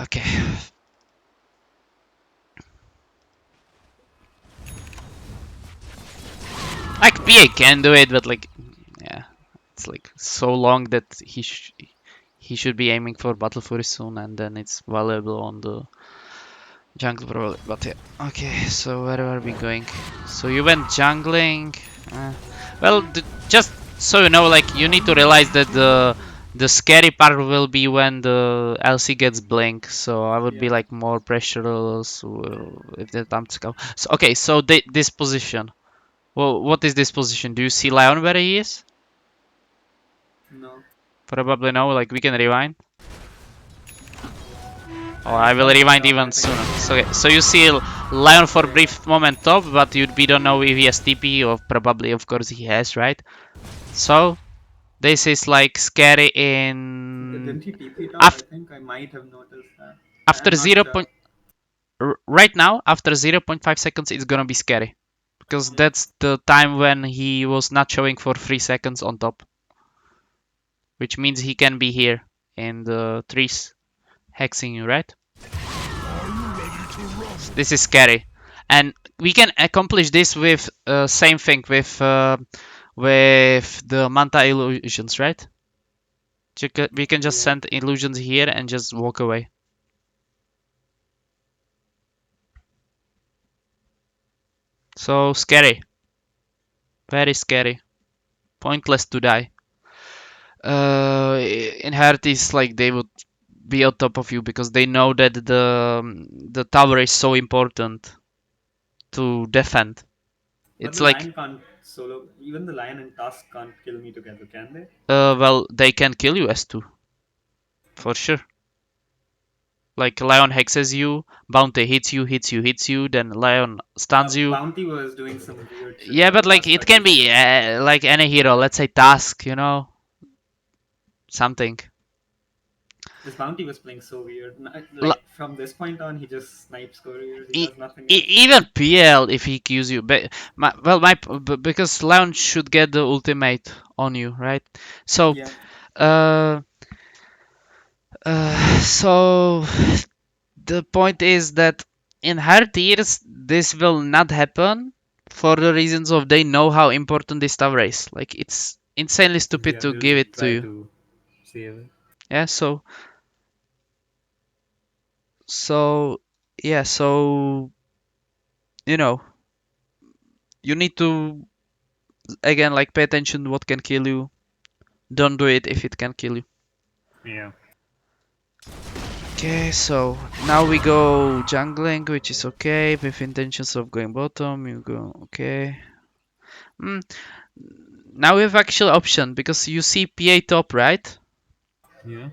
Okay. Like, PA can do it, but like, yeah, it's like so long that he should be aiming for Battle Fury soon, and then it's valuable on the jungle probably. But yeah, okay. So where are we going? So you went jungling. Uh, well, just so you know, like you need to realize that the scary part will be when the LC gets blink. So I would be Yeah. like more pressureless if the time to come. So okay, so this position. Well, what is this position? Do you see Lion where he is? No. Probably no. Like we can rewind. Oh, I I will thought rewind top, I even think. sooner. So, okay, so you see Lion for a Yeah. brief moment top, but we don't know if he has TP or probably, of course, he has, right? So this is like scary in Didn't he TP top? I after think I might have noticed that. after I'm not 0. sure. Right now after 0.5 seconds it's gonna be scary because Yeah. that's the time when he was not showing for 3 seconds on top, which means he can be here in the trees hexing you, right? Are you ready to rumble? This is scary, and we can accomplish this with same thing with the manta illusions, right? We can just Yeah. send illusions here and just walk away. So scary, very scary, pointless to die. In Hertis, like they would be on top of you because they know that the tower is so important to defend. But It's the like, lion can't solo. Even the lion and Tusk can't kill me together, can they? well, they can kill you as two for sure. Like Lion hexes you, Bounty hits you, hits you, hits you, then Lion stuns you. Bounty was doing some weird shit Yeah, for the but like last it 30 can be seconds. like any hero. Let's say Task, something. This Bounty was playing so weird. L- Like from this point on, he just snipes couriers. He does nothing else. Even PL if he kills you, but because Lion should get the ultimate on you, right? So, Yeah. uh, so the point is that in higher tiers this will not happen for the reasons of they know how important this tower is. Like it's insanely stupid Yeah, to give they'll it to try you. to save it. Yeah, so yeah, so you know, you need to again like pay attention to what can kill you. Don't do it if it can kill you. Yeah. Okay, so now we go jungling, which is okay. With intentions of going bottom, you go okay. Mm, Now we have actual option because you see PA top, right? Yeah.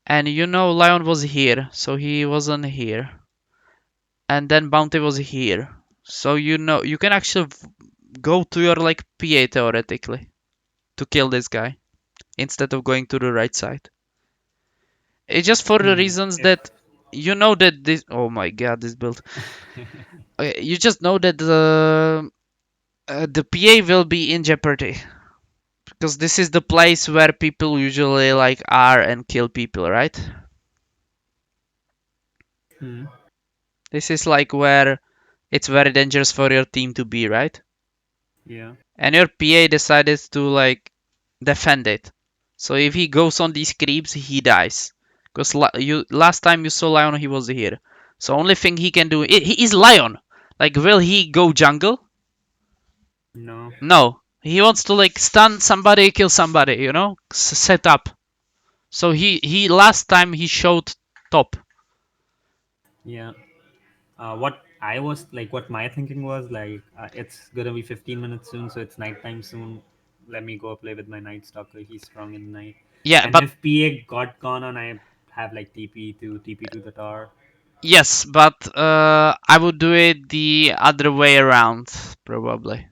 And Lion was here, so he wasn't here. And then Bounty was here. So you can actually go to your like PA theoretically to kill this guy instead of going to the right side. It's just for the reasons If that you know that this. Oh my god, this build. Okay, you just know that the PA will be in jeopardy because this is the place where people usually like are and kill people, right? Hmm. This is like where it's very dangerous for your team to be, right? Yeah. And your PA decided to like defend it. So if he goes on these creeps, he dies. Because you last time you saw Lion, he was here. So only thing he can do, he is Lion. Like, will he go jungle? No. No. He wants to like stun somebody, kill somebody, you know, set up. So he last time he showed top. Yeah. What I was like, what my thinking was like, it's gonna be 15 minutes soon, so it's nighttime soon. Let me go play with my Night Stalker. He's strong in the night. Yeah, And but if PA got gone on, I have like TP to the tower. yes, but I would do it the other way around probably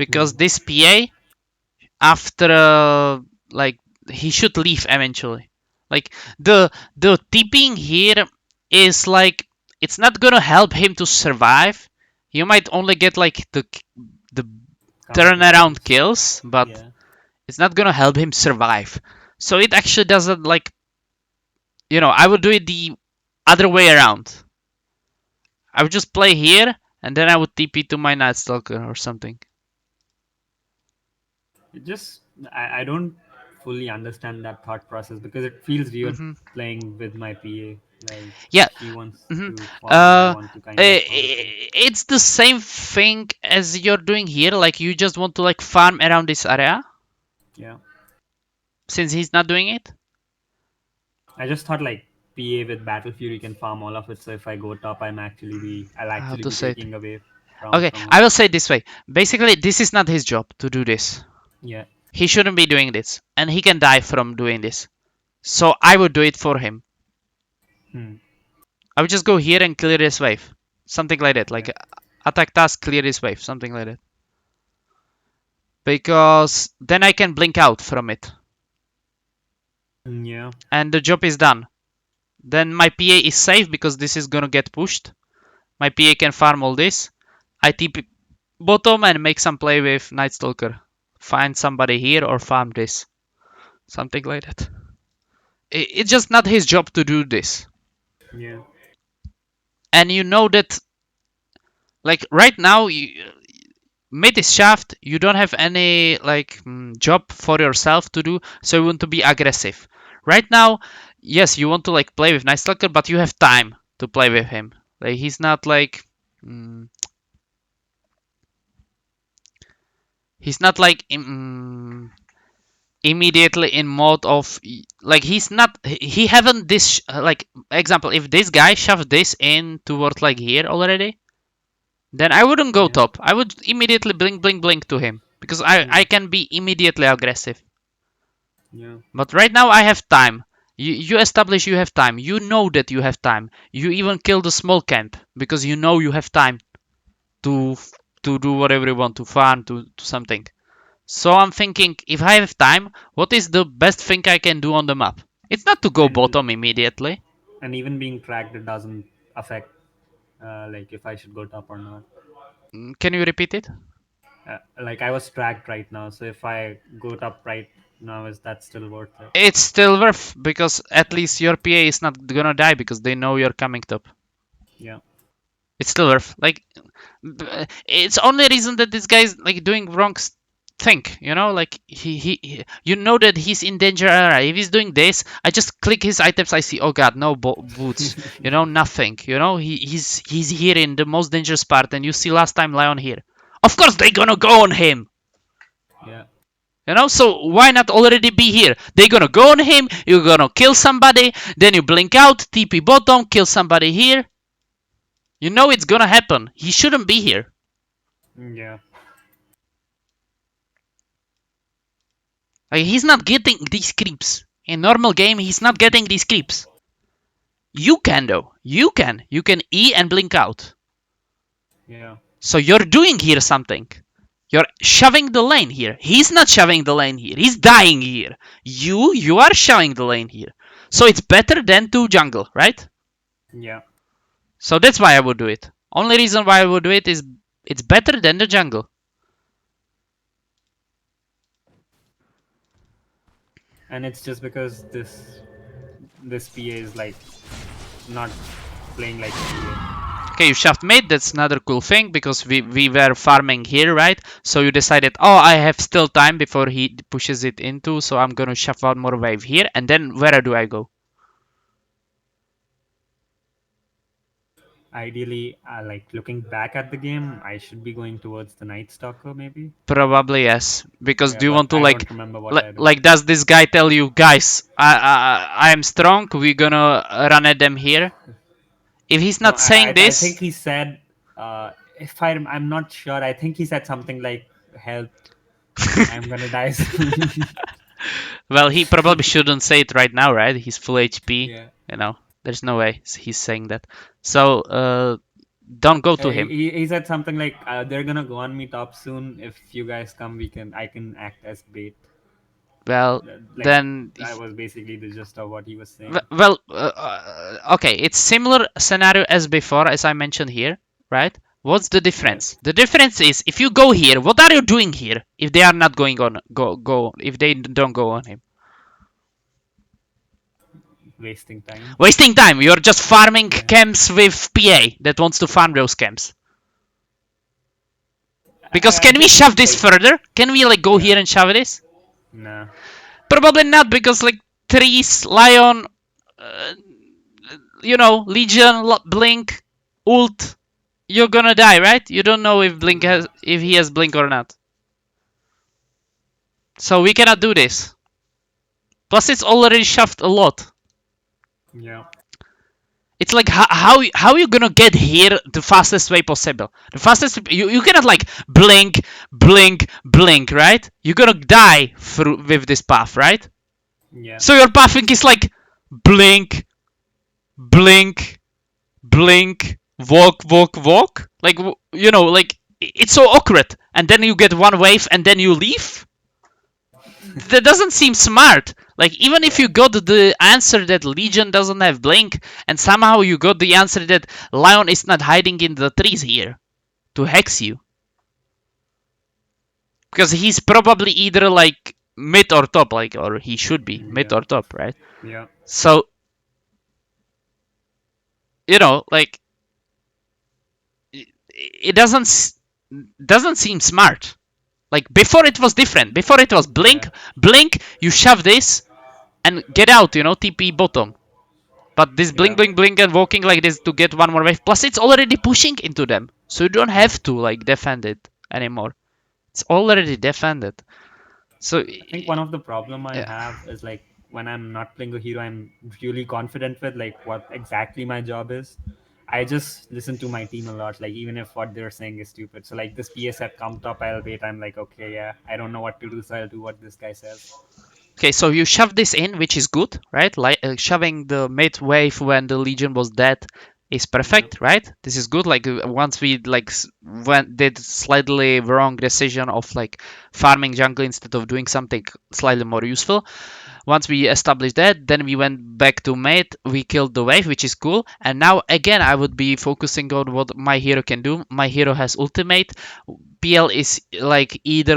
Hmm. because this PA after like he should leave eventually. Like the tipping here is like it's not gonna help him to survive. You might only get like the Counter turnaround kills. kills, but Yeah. it's not gonna help him survive. So it actually doesn't like I would do it the other way around. I would just play here and then I would TP to my Night Stalker or something. It just I don't fully understand that thought process because it feels weird Hmm. playing with my PA. Like Yeah. if he wants Hmm. to farm, I Uh, want to kind of farm too. it's the same thing as you're doing here. Like you just want to like farm around this area Yeah. since he's not doing it. I just thought like PA with Battle Fury can farm all of it. So if I go top, I'll How actually to be say it? taking away Okay, from I him. will say it this way. Basically, this is not his job to do this. Yeah. He shouldn't be doing this, and he can die from doing this. So I would do it for him. Hmm. I would just go here and clear this wave, something like that. Like Yeah. attack task, clear this wave, something like that. Because then I can blink out from it, Yeah. and the job is done. Then my PA is safe because this is gonna get pushed. My PA can farm all this. I TP bottom and make some play with Night Stalker. Find somebody here or farm this. Something like that. It's just not his job to do this. Yeah. And you know that, like right now, mid is shaft. You don't have any like job for yourself to do, so you want to be aggressive. Right now, yes, you want to like play with Night Stalker, but you have time to play with him. Like he's not like mm, he's not like immediately in mode of like he's not he haven't this like example if this guy shoved this in toward like here already, then I wouldn't go Yeah. top. I would immediately blink blink blink to him because I Hmm. can be immediately aggressive. Yeah. But right now I have time. You establish you have time. You know that you have time. You even kill the small camp because you know you have time to to do whatever you want to farm to something. So I'm thinking, if I have time, what is the best thing I can do on the map? It's not to go And bottom immediately. even being tracked, it doesn't affect like if I should go top or not. Can you repeat it? Like I was tracked right now, so if I go top right now, is that still worth it? It's still worth because at Okay. least your PA is not gonna die because they know you're coming top. Yeah. It's still worth. Like, it's only reason that this guy's like doing wrong thing. You know, like you know that he's in danger area. If he's doing this, I just click his items. I see, oh god, no boots. You know, nothing. You know, he's here in the most dangerous part, and you see last time Lion here. Of course they gonna go on him. Yeah. You know, so why not already be here? They gonna go on him. You're gonna kill somebody. Then you blink out, TP bottom, kill somebody here. You know it's gonna happen. He shouldn't be here. Yeah. Like, he's not getting these creeps. In normal game, he's not getting these creeps. You can though. You can. You can E and blink out. Yeah. So you're doing here something. You're shoving the lane here. He's not shoving the lane here. He's dying here. You are shoving the lane here. So it's better than to jungle, right? Yeah. So that's why I would do it. Only reason why I would do it is it's better than the jungle. And it's just because this PA is like not playing like a PA. Okay, you shoved mid, that's another cool thing because we were farming here, right? So you decided, oh, I have still time before he pushes it into, so I'm gonna shove one more wave here, and then where do I go? Ideally, like looking back at the game, I should be going towards the Night Stalker maybe. Probably yes, because Yeah, do you but want to I don't remember what I do. like does this guy tell you, guys, I am strong, we're gonna run at them here? If he's No, not saying I think this, he said, if I'm not sure. I think he said something like, "Help, I'm gonna die soon." well, he probably shouldn't say it right now, right? He's full HP, Yeah. you know. There's no way he's saying that. So, don't go to him. He said something like, "They're gonna go on me top soon. If you guys come, I can act as bait." Well, Like then, that was basically the gist of what he was saying. well, okay, it's similar scenario as before, as I mentioned here, right? What's the difference? Yes, The difference is if you go here, what are you doing here? If they are not going on, if they don't go on him, wasting time. wasting time. You're just farming Yeah, camps with PA that wants to farm those camps. Because I can we just shove think this like further? Can we like go yeah, here and shove this? nah, Probably not because like trees, lion, uh, Legion, blink, ult. You're gonna die, right? You don't know nah, if he has blink or not. So we cannot do this. Plus, it's already shoved a lot. yeah, It's like how you gonna get here the fastest way possible? The fastest you cannot like blink, blink, blink, right? You're gonna die through with this path, right? yeah, So your pathing is like blink, blink, blink, walk, walk, walk. Like like it's so awkward. And then you get one wave and then you leave. That doesn't seem smart. Like even if yeah. you got the answer that Legion doesn't have blink, and somehow you got the answer that Lion is not hiding in the trees here to hex you, because he's probably either like mid or top, like or he should be mid Yeah, or top, right? yeah. So like it doesn't seem smart. Like before it was different. Before it was blink, Yeah, blink, you shove this and get out, TP bottom. But this blink, yeah. blink, blink and walking like this to get one more wave. Plus, it's already pushing into them. So you don't have to like defend it anymore. It's already defended. So, I think one of the problem I yeah. have is like when I'm not playing a hero, I'm really confident with like what exactly my job is. I just listen to my team a lot, like even if what they're saying is stupid. So like this PS at come top, I'll wait. I'm like, okay, yeah, I don't know what to do, so I'll do what this guy says. Okay, so you shove this in, which is good, right? Like shoving the mid wave when the Legion was dead is Yeah, perfect, right? This is good. Like once we like went did slightly wrong decision of like farming jungle instead of doing something slightly more useful. Once we established that, then we went back to mid, we killed the wave, which is cool. And now again, I would be focusing on what my hero can do. My hero has ultimate. PL is like either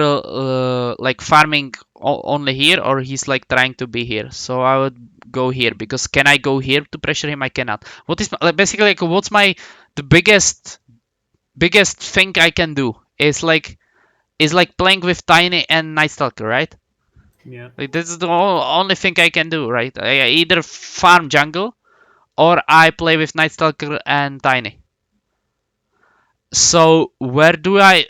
like farming only here or he's like trying to be here. So I would go here because can I go here to pressure him? I cannot. What is like, basically like what's my the biggest thing I can do is like playing with Tiny and Night Stalker, right? yeah, Like this is the only thing I can do, right? I either farm jungle or I play with Night Stalker and Tiny. So where do I?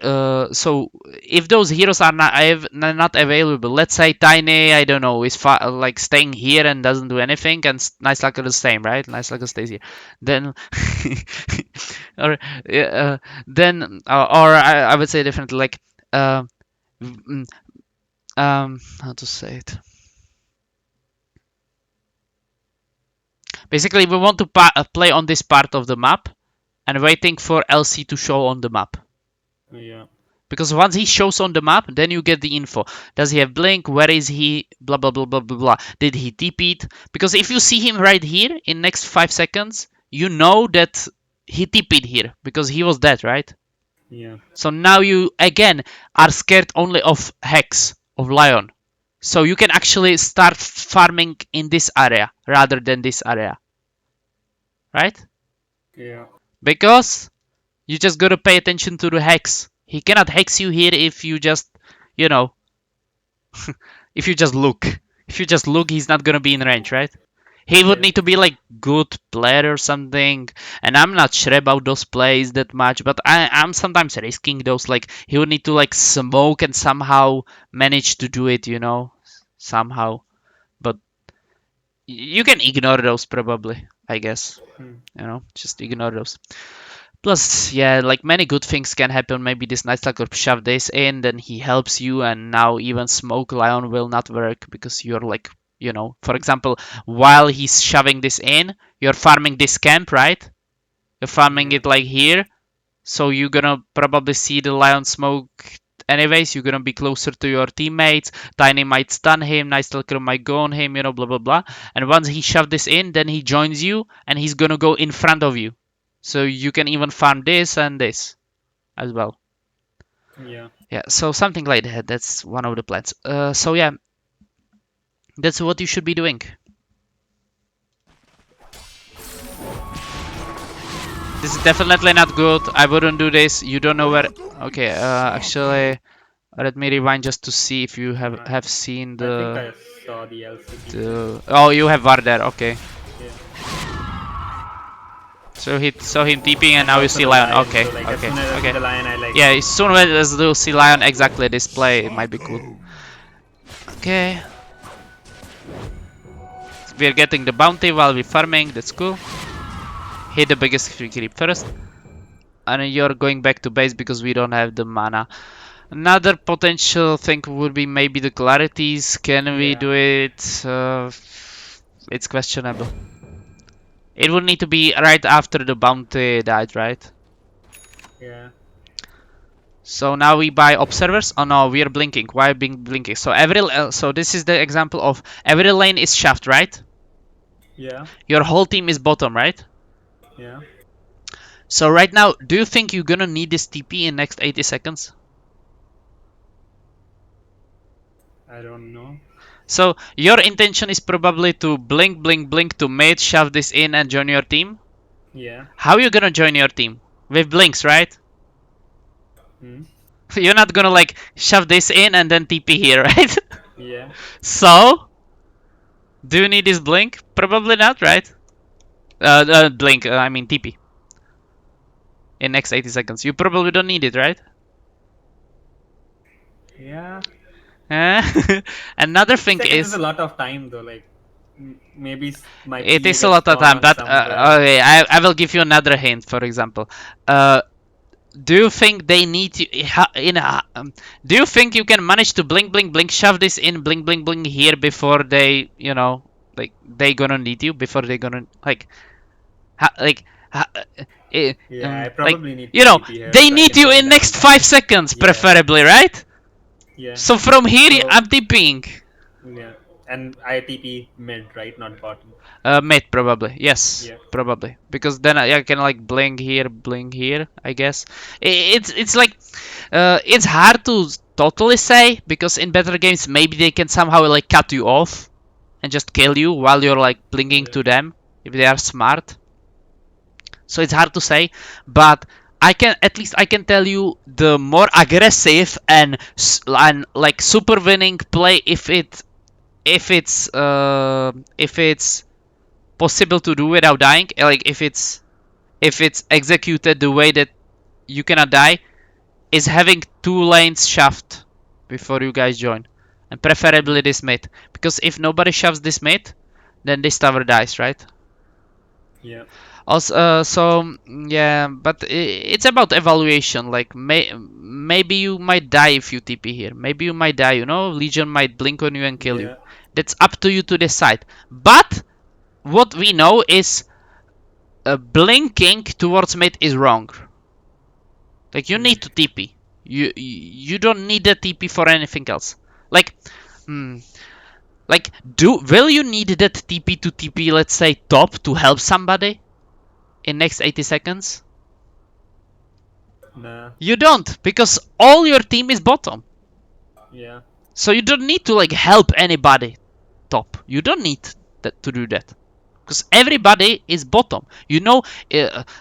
So if those heroes are not available, let's say Tiny, I don't know, is like staying here and doesn't do anything, and Night Stalker the same, right? Night Stalker stays here. Then, or or I would say differently, like mm, how to say it? Basically, we want to play on this part of the map and waiting for LC to show on the map. yeah, Because once he shows on the map, then you get the info. Does he have blink? Where is he? Blah blah blah blah blah blah. Did he TP it? Because if you see him right here in next 5 seconds, you know that he TP'd here because he was dead, right? Yeah. So now you again are scared only of Hex, of Lion. So you can actually start farming in this area rather than this area, right? Yeah. Because you just gotta pay attention to the Hex. He cannot Hex you here if you just, you know, if you just look. If you just look, he's not gonna be in range, right? He would Yeah. need to be like good player or something. And I'm not sure about those plays that much, but I'm sometimes risking those. Like he would need to like smoke and somehow manage to do it, somehow. But you can ignore those probably, I guess. Hmm. Just ignore those. Plus, yeah, like many good things can happen. Maybe this Night Stalker shove this in, then he helps you, and now even Smoke Lion will not work because you're like, for example, while he's shoving this in, you're farming this camp, right? You're farming Yeah. it like here, so you're gonna probably see the Lion Smoke anyways. You're gonna be closer to your teammates. Tiny might stun him, Night Stalker might go on him, blah blah blah. And once he shoved this in, then he joins you, and he's gonna go in front of you. So you can even farm this and this as well. Yeah. Yeah, so something like that. That's one of the plans. So yeah, that's what you should be doing. This is definitely not good. I wouldn't do this. You don't know where. Okay, actually, let me rewind just to see if you have I, have seen I think the I saw the LCD thing. the. Oh, you have Var there. Okay. Yeah. So he saw him TPing and And now you also see the Lion. lion. Okay, So like as okay, soon as I see okay. the lion, I like. Yeah, as soon as you see Lion, exactly this play, it might be cool. Okay. We're getting the bounty while we're farming, that's cool. Hit the biggest creep first. And you're going back to base because we don't have the mana. Another potential thing would be maybe the clarities. Can we Yeah. do it? It's questionable. It would need to be right after the bounty died, right? Yeah. So now we buy observers. Oh no, we are blinking. Why being blinking? So so this is the example of every lane is shaft, right? Yeah. Your whole team is bottom, right? Yeah. So right now, do you think you're gonna need this TP in next 80 seconds? I don't know. So your intention is probably to blink, blink, blink to mid, shove this in and join your team. Yeah. How are you gonna join your team? With blinks, right? Hmm. You're not gonna like shove this in and then TP here, right? Yeah. So, do you need this blink? Probably not, right? Blink, I mean TP. In next 80 seconds. You probably don't need it, right? Yeah. Another thing Seconds is a is, lot of time though. Like maybe my it PA is a gets lot of spawned time, on but somewhere. okay, I will give you another hint, for example. Uh, do you think they need you do you think you can manage to blink blink blink shove this in blink blink blink here before they like they gonna need you before they gonna like ha, Yeah, I like probably need to TP here they so I need can you join in them. next 5 seconds Yeah. preferably, right? Yeah. So from here So I'm TPing. yeah, and I TP mid, right, not bottom. Mid probably. Yes, Yeah. probably. Because then I can like blink here, I guess. It's like it's hard to totally say because in better games maybe they can somehow like cut you off and just kill you while you're like blinking Yeah. to them if they are smart. So it's hard to say, but I can tell you the more aggressive and like super winning play if it's possible to do without dying, like if it's executed the way that you cannot die, is having 2 lanes shoved before you guys join, and preferably Mm. this mid, because if nobody shoves this mid, then this tower dies, right? Yeah. Also, yeah, but it's about evaluation. Like maybe you might die if you TP here. Maybe you might die. Legion might blink on you and kill you. Yeah. That's up to you to decide. But what we know is blinking towards mid is wrong. Like you Mm. need to TP. You don't need a TP for anything else. Like, hmm, like will you need that TP to TP? Let's say top to help somebody? in next 80 seconds? Nah. You don't, because all your team is bottom. Yeah. So you don't need to like help anybody top. You don't need that to do that. Because everybody is bottom.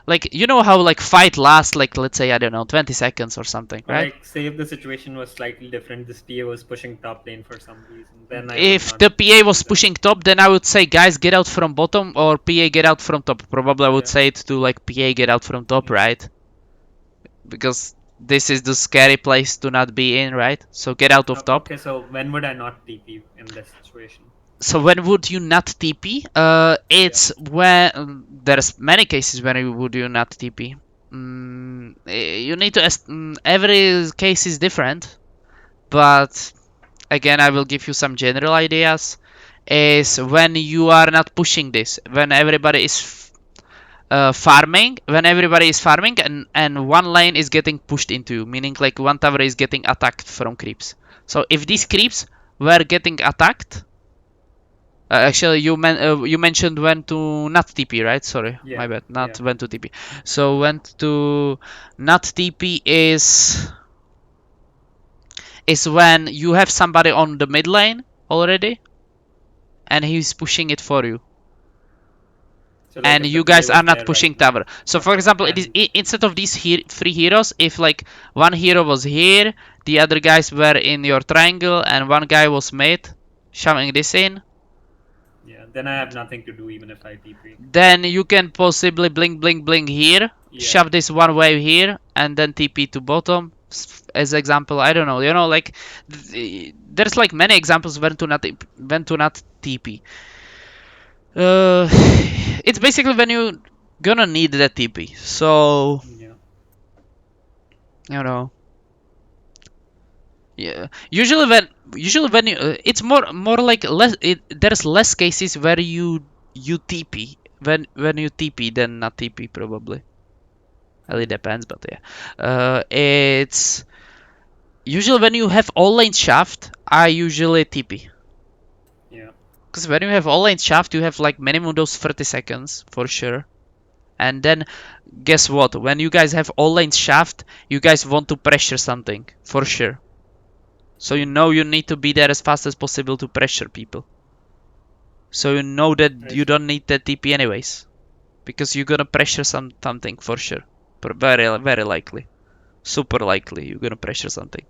Like you know how like fight lasts like let's say I don't know 20 seconds or something, Or right? like, say if the situation was slightly different, this PA was pushing top lane for some reason, then I would If not the PA was do that. pushing top, then I would say guys get out from bottom or PA get out from top. Probably I would Yeah. say it to like PA get out from top, Yeah. right? Because this is the scary place to not be in, right? So get out of top. Okay, so when would I not TP in this situation? So when would you not TP? Yeah. It's when there's many cases when you would you not TP. You need to every case is different, but again I will give you some general ideas. Yeah. Is when you are not pushing this, when everybody is farming, when everybody is farming and one lane is getting pushed into you, meaning like one tower is getting attacked from creeps. So if these Yeah. creeps were getting attacked, actually, you mentioned when to not TP, right? Sorry, Yeah. my bad. Yeah. Not when to TP. So when to not TP is when you have somebody on the mid lane already, and he's pushing it for you, So like and if the you PA guys was are not there right pushing now. tower. So for Okay. example, it is And instead of these three heroes, if like one hero was here, the other guys were in your triangle, and one guy was mid, shoving this in, yeah, then I have nothing to do even if I TP. then you can possibly blink blink blink here, Yeah. shove this one wave here, and then TP to bottom. As example, I don't know, like there's like many examples when to not TP. It's basically when you gonna need that TP. So Yeah. you know, yeah. Usually when you, it's more like less. There's less cases where you TP when you TP than not TP probably. Well, it Hmm. depends, but yeah. It's usually when you have all lane shaft, I usually TP. Yeah. Because when you have all lane shaft, you have like minimum those 30 seconds for sure. And then guess what? When you guys have all lane shaft, you guys want to pressure something for sure. So you Hmm. know you need to be there as fast as possible to pressure people. So you know that I you see. don't need that TP anyways. Because you're gonna pressure something for sure. Very very likely. Super likely you're gonna pressure something.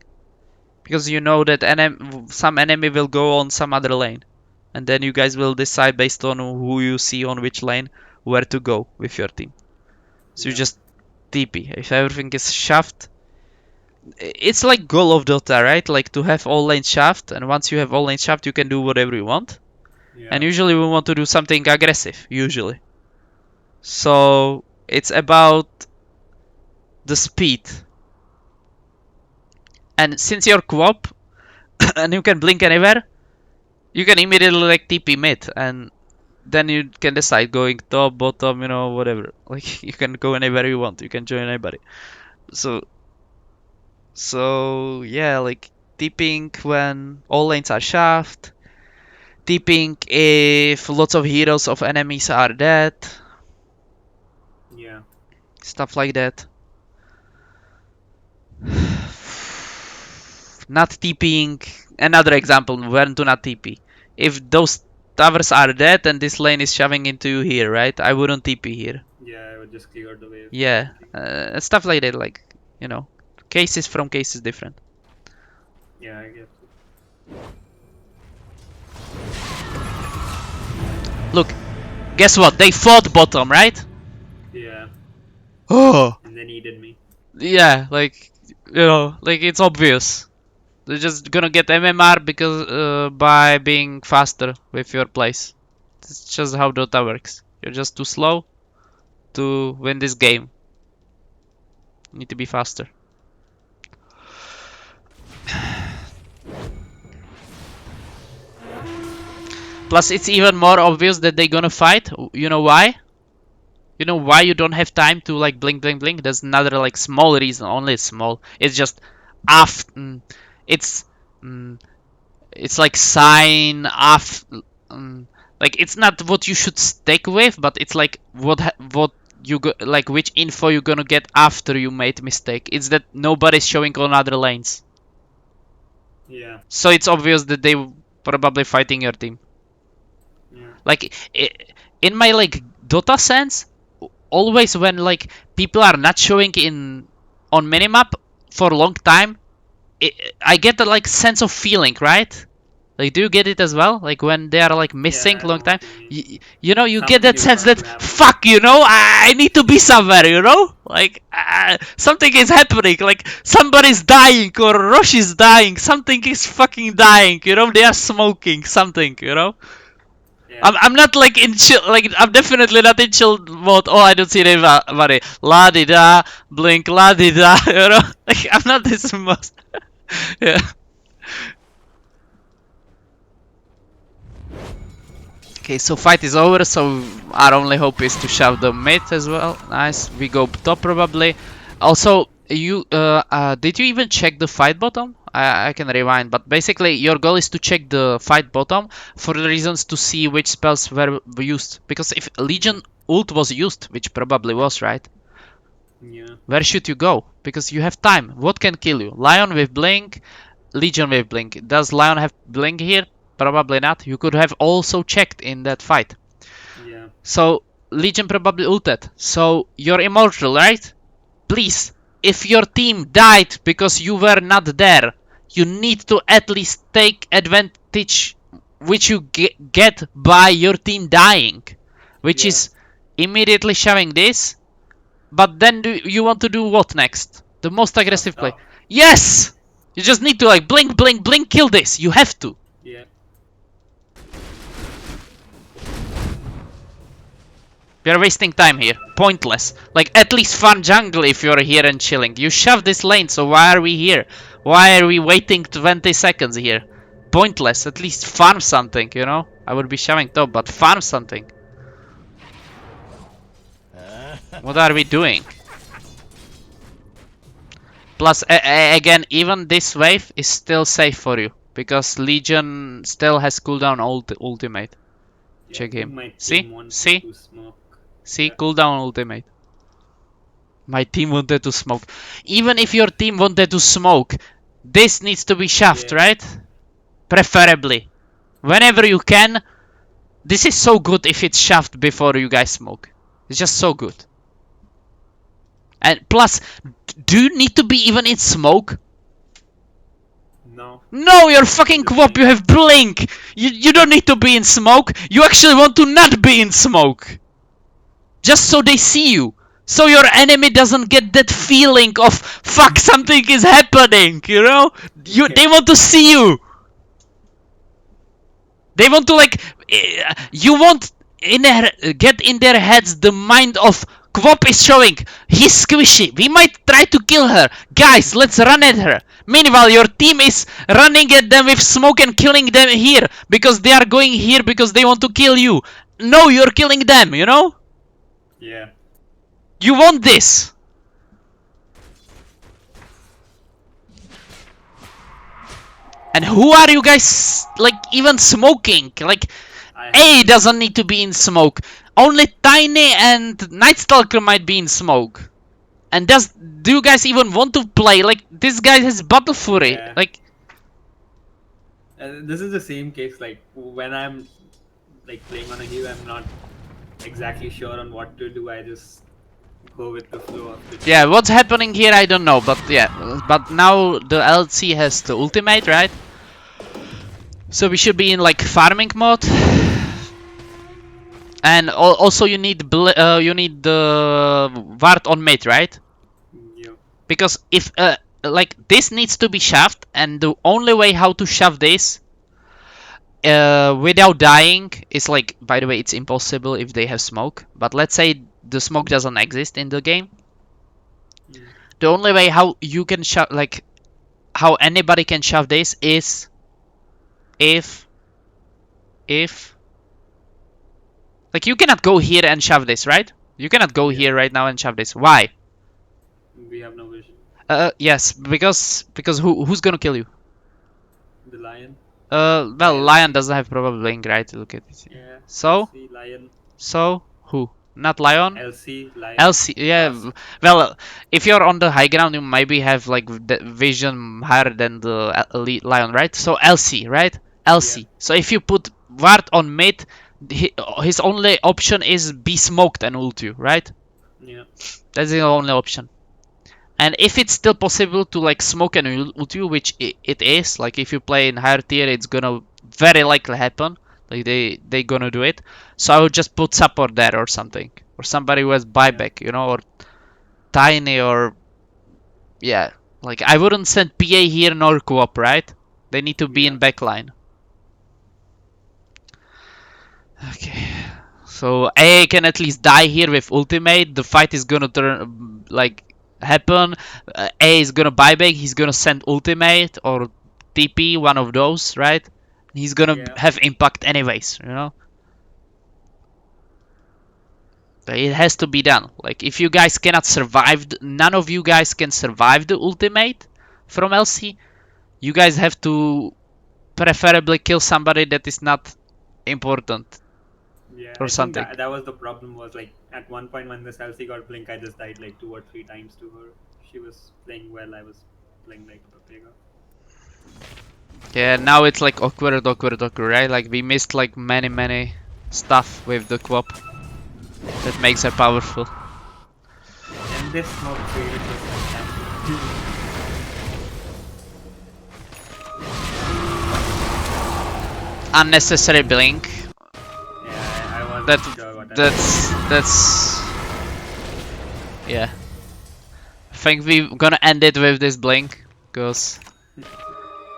Because you know that some enemy will go on some other lane, and then you guys will decide based on who you see on which lane where to go with your team. So you Yeah. just TP. If everything is shaft, it's like goal of Dota, right? Like to have all lane shaft, and once you have all lane shaft, you can do whatever you want. And Yeah. usually we want to do something aggressive. Usually, so it's about the speed. And since you're co-op and you can blink anywhere, you can immediately like TP mid and then you can decide going top, bottom, whatever. Like you can go anywhere you want. You can join anybody. So yeah, like tipping when all lanes are shaft, tipping if lots of heroes of enemies are dead, Yeah. stuff like that. Not TPing. Another example when to not TP. If those towers are dead and this lane is shoving into you here, right? I wouldn't TP here. Yeah, I would just clear the wave Yeah, basically. stuff like that. Like you know, cases from cases different. Yeah, I guess. Look, guess what? They fought bottom, right? Yeah. Oh. And they needed me. Yeah, like like it's obvious. They're just gonna get MMR because by being faster with your plays. It's just how Dota works. You're just too slow to win this game. You need to be faster. Plus, it's even more obvious that they're gonna fight. You know why? You know why you don't have time to like blink, blink, blink? There's another like small reason. Only small. It's just after. It's mm, it's like sign off. Um, like it's not what you should stick with, but it's like what you go, like which info you're gonna get after you made mistake. It's that nobody's showing on other lanes. Yeah. So it's obvious that they probably fighting your team. Yeah. Like in my like Dota sense, always when like people are not showing in on minimap for a long time, I get the like sense of feeling, right? Like, do you get it as well? Like when they are like missing Yeah, I long know time, what you mean. you know, you get Something that is sense bound that to happen. fuck, you know, I need to be somewhere, you know, like something is happening, like somebody's dying or Rosh is dying, something is fucking dying, you know, they are smoking something, you know. Yeah. I'm not like in chill, like I'm definitely not in chill mode. Oh, I don't see anybody. La di da, blink, la di da. You know, like I'm not this most. Yeah. Okay, so fight is over. So our only hope is to shove the mid as well. Nice. We go top probably. Also, you did you even check the fight bottom? I can rewind, but basically your goal is to check the fight bottom for the reasons to see which spells were used. Because if Legion ult was used, which probably was, right? Yeah. Where should you go? Because you have time. What can kill you? Lion with blink, Legion with blink. Does Lion have blink here? Probably not. You could have also checked in that fight. Yeah. So Legion probably ulted. So you're immortal, right? Please, if your team died because you were not there, you need to at least take advantage which you get by your team dying, which Yeah. is immediately showing this. But then you want to do what next? The most Shove aggressive play. top. Yes! You just need to like blink, blink, blink, kill this. You have to. Yeah. We are wasting time here. Pointless. Like, at least farm jungle if you're here and chilling. You shove this lane, so why are we here? Why are we waiting 20 seconds here? Pointless. At least farm something, you know? I would be shoving top, but farm something. What are we doing? Plus, again, even this wave is still safe for you. Because Legion still has cooldown ultimate. Yeah. Check I think him. my See? team wanted See? to smoke. See? Yeah. Cooldown ultimate. My team wanted to smoke. Even if your team wanted to smoke, this needs to be shoved, Yeah. right? Preferably. Whenever you can. This is so good if it's shoved before you guys smoke. It's just so good. And plus, do you need to be even in smoke? No. No, you're fucking Just Quop, you blink. have blink! You don't need to be in smoke. You actually want to not be in smoke. Just so they see you. So your enemy doesn't get that feeling of fuck, something is happening, you know? They want to see you. They want to like you want get in their heads the mind of Quop is showing he's squishy. We might try to kill her. Guys, let's run at her. Meanwhile, your team is running at them with smoke and killing them here because they are going here because they want to kill you. No, you're killing them, you know? Yeah. You want this. And who are you guys like even smoking? Like A doesn't need to be in smoke. Only Tiny and Nightstalker might be in smoke. And do you guys even want to play? Like this guy has Battle Fury. Yeah. Like This is the same case. Like when I'm like playing on a hero, I'm not exactly sure on what to do. I just go with the flow of the yeah, team. what's happening here I don't know, but yeah, but now the LC has the ultimate, right? So we should be in like farming mode. And also you need the ward on mid, right? Yeah. Because if like this needs to be shoved, and the only way how to shove this without dying is like, by the way, it's impossible if they have smoke. But let's say the smoke doesn't exist in the game. Mm. The only way how you can shove, like how anybody can shove this is if like you cannot go here and shove this, right? You cannot go Yeah. here right now and shove this. Why? We have no vision. Yes, because who's gonna kill you? The lion. Well, Lion doesn't have probably blink, right? Look at this. Yeah. So See lion. so who? Not Lion. LC, Lion, LC, yeah. Tusk. Well, if you're on the high ground, you maybe have like the vision higher than the elite Lion, right? So LC, right? Yeah, LC. So if you put Ward on mid, his only option is be smoked and ult you, right? yeah, That's the only option. And if it's still possible to like smoke and ult you, which it is, like if you play in higher tier, it's gonna very likely happen. Like they gonna do it. So I would just put support there or something, or somebody who has yeah, buyback, or tiny, or yeah. Like I wouldn't send PA here nor co-op, right? They need to be yeah, in backline. Okay. So A can at least die here with ultimate. The fight is gonna turn like happen. A is gonna buy back. He's gonna send ultimate or TP, one of those, right? He's gonna yeah, have impact anyways. But it has to be done. Like if you guys cannot survive, none of you guys can survive the ultimate from LC. You guys have to preferably kill somebody that is not important yeah. or I think something. that was the problem. Was like at one point when this LC got blink, I just died like 2 or 3 times to her. She was playing well. I was playing like a pega. Yeah, now it's like awkward, right? Like we missed like many stuff with the Quap that makes her powerful. And this smoke trade it was fantastic. Unnecessary blink. Yeah, I That wasn't sure what I was that's doing. that's yeah. I think we're gonna end it with this blink, cause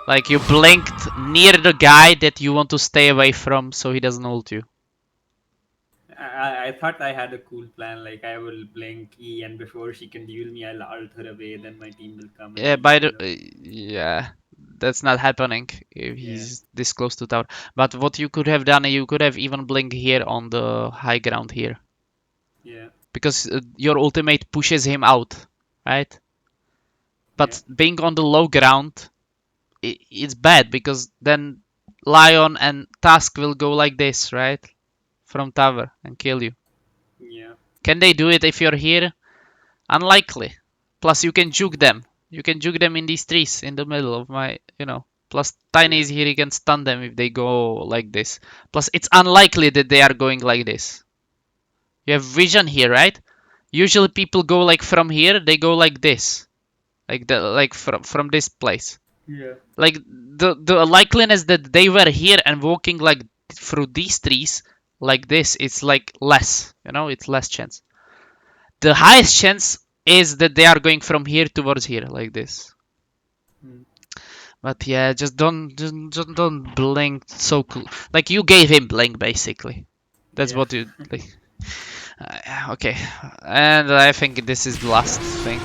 like you blinked near the guy that you want to stay away from, so he doesn't ult you. I thought I had a cool plan. Like I will blink E, and before she can duel me, I'll ult her away. Then my team will come and Yeah, we'll by the kill her. yeah, that's not happening if Yeah, he's this close to tower. But what you could have done, you could have even blinked here on the high ground here, yeah, because your ultimate pushes him out, right? yeah, But being on the low ground, it's bad because then Lion and Tusk will go like this, right? From tower and kill you. yeah, Can they do it if you're here? Unlikely. Plus you can juke them. You can juke them in these trees in the middle of my. Plus Tiny yeah, is here, he can stun them if they go like this. Plus it's unlikely that they are going like this. You have vision here, right? Usually people go like from here, they go like this. Like from this place. yeah, Like the likeliness that they were here and walking like through these trees like this, it's like less. It's less chance. The highest chance is that they are going from here towards here like this. mm, But yeah, just don't blink so cool. Like you gave him blink basically. That's yeah. what you like. Okay, and I think this is the last thing.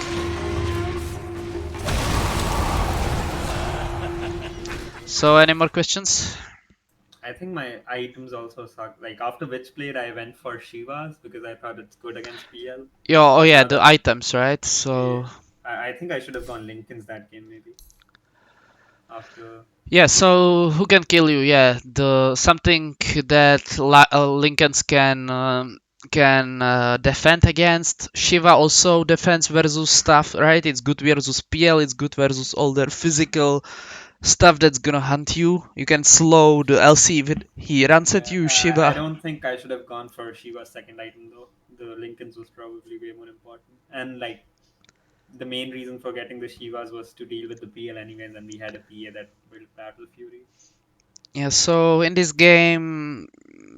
So any more questions? I think my items also suck. Like after Witch Blade, I went for Shivas because I thought it's good against PL. Oh But yeah, now the that items, right? yeah, So I think I should have gone Lincoln's that game maybe after yeah, Witch Blade. so who can kill you? Yeah, the something that Lincolns can defend against. Shiva also defends versus stuff, right? It's good versus PL. It's good versus all their physical stuff that's gonna hunt you. You can slow the LC if he runs at Yeah, you. I Shiva. don't think I should have gone for Shiva's second item though. The Lincoln's was probably way more important. And like the main reason for getting the Shivas was to deal with the PL anyways, and we had a PA that built Battle Fury. Yeah, so in this game,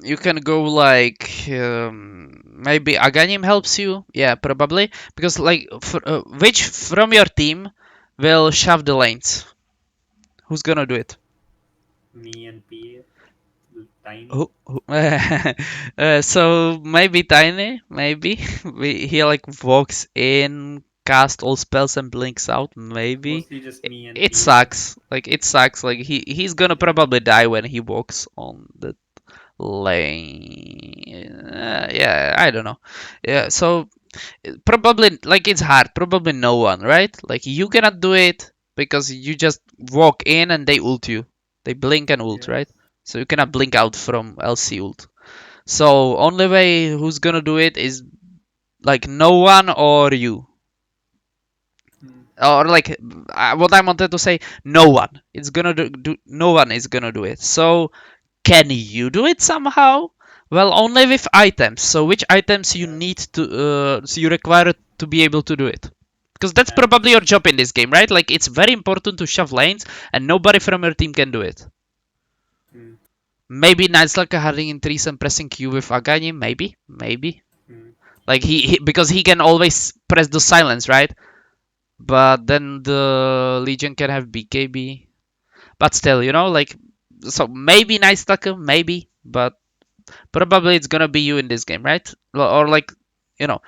you can go like maybe Aghanim helps you. Yeah, probably because like which from your team will shove the lanes? Who's gonna do it? Me and PA, tiny. Who? So maybe Tiny, maybe he like walks in, cast all spells and blinks out. Maybe Mostly just it, me and it PA. sucks. Like it sucks. Like he's gonna probably die when he walks on the lane. Yeah, I don't know. Yeah, so probably like it's hard. Probably no one, right? Like you cannot do it because you just walk in and they ult you. They blink and ult, Yeah. right? So you cannot blink out from LC ult. So only way who's gonna do it is like no one or you. Mm. Or like what I wanted to say, no one. It's gonna no one is gonna do it. So can you do it somehow? Well, only with items. So which items you Yeah. need to so you require to be able to do it? Because that's probably your Axe. job in this game, right? Like it's very important to shove lanes, and nobody from your team can do it. Mm. Maybe Nightslacker harding in trees and pressing Q with Agani, maybe. Mm. Like he because he can always press the silence, right? But then the Legion can have BKB. But still, like so maybe Nightslacker, maybe, but probably it's gonna be you in this game, right? Or like you know,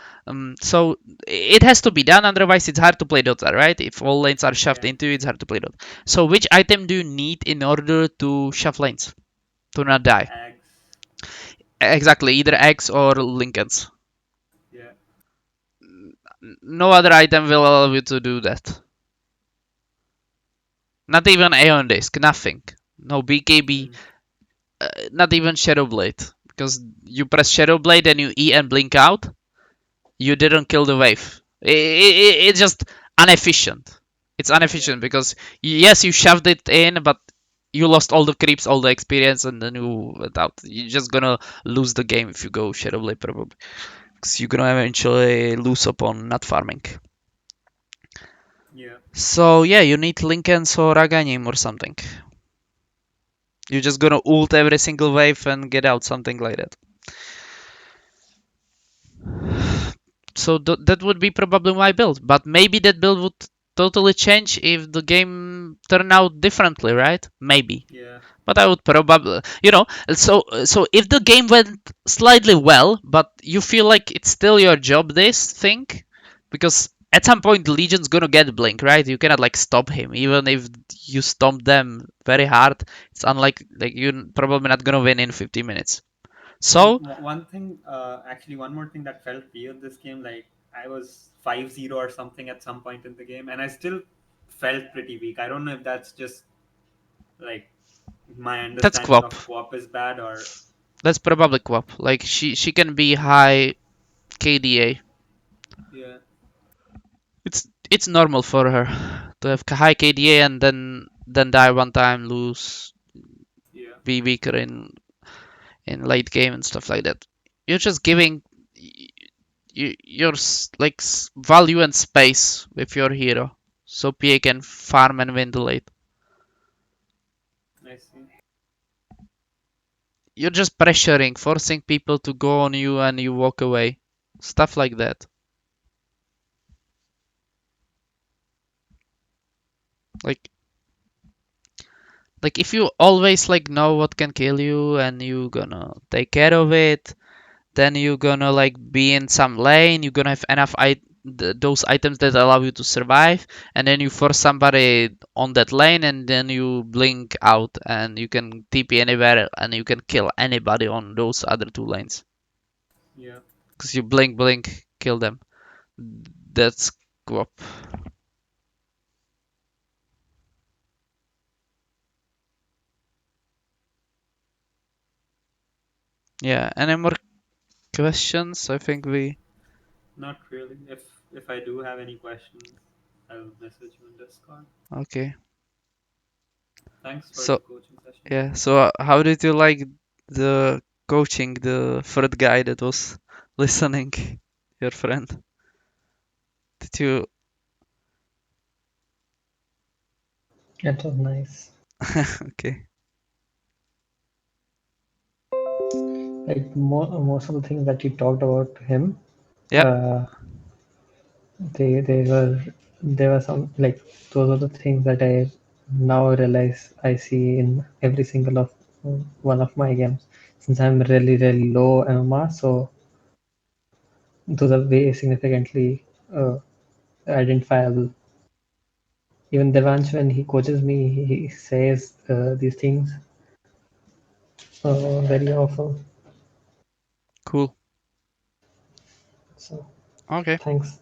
so it has to be done. Otherwise, it's hard to play Dota, right? If all lanes are shoved Yeah. into you, it's hard to play Dota. So which item do you need in order to shove lanes to not die? Axe. Exactly, either X or Lincolns. Yeah. No other item will allow you to do that. Not even Aeon Disc, nothing. No BKB, Mm. not even Shadow Blade. Because you press Shadow Blade and you E and blink out, you didn't kill the wave. It's just inefficient. It's Yeah. inefficient because yes, you shoved it in, but you lost all the creeps, all the experience, and then you went out. You're just gonna lose the game if you go Shadow Blade probably, because you're gonna eventually lose upon not farming. Yeah. So yeah, you need Lincolns or Raganim or something. You're just gonna ult every single wave and get out, something like that. So that would be probably my build, but maybe that build would totally change if the game turned out differently, right? Maybe. Yeah. But I would probably, so if the game went slightly well, but you feel like it's still your job, this thing, because at some point Legion's gonna get Blink, right? You cannot like stop him, even if you stomp them very hard. It's unlike like you're probably not gonna win in 50 minutes. And So one thing, actually, one more thing that felt weird this game, like I was 5-0 or something at some point in the game, and I still felt pretty weak. I don't know if that's just like my that's understanding Quap. of co-op is bad or That's probably Quap. Like she can be high KDA. yeah, It's normal for her to have high KDA and then die one time, lose, yeah, be weaker in late game and stuff like that. You're just giving your like value and space with your hero, so PA can farm and win the late. I see. You're just pressuring, forcing people to go on you and you walk away, stuff like that. Like if you always like know what can kill you and you gonna take care of it, then you're gonna like be in some lane, you're gonna have enough those items that allow you to survive, and then you force somebody on that lane and then you blink out and you can TP anywhere and you can kill anybody on those other two lanes Yeah, because you blink kill them. That's Quap. Yeah, any more questions? I think we not really. If I do have any questions, I'll message you in Discord. okay. Thanks for So the coaching session. yeah, so how did you like the coaching, the third guy that was listening, your friend? Did you It was nice. okay? Like most of the things that you talked about him, Yeah, uh, they were some like those are the things that I now realize I see in every single of one of my games. Since I'm really low MMR, so those are way significantly identifiable. Even Devansh, when he coaches me, he says these things very often. cool. So Okay. thanks.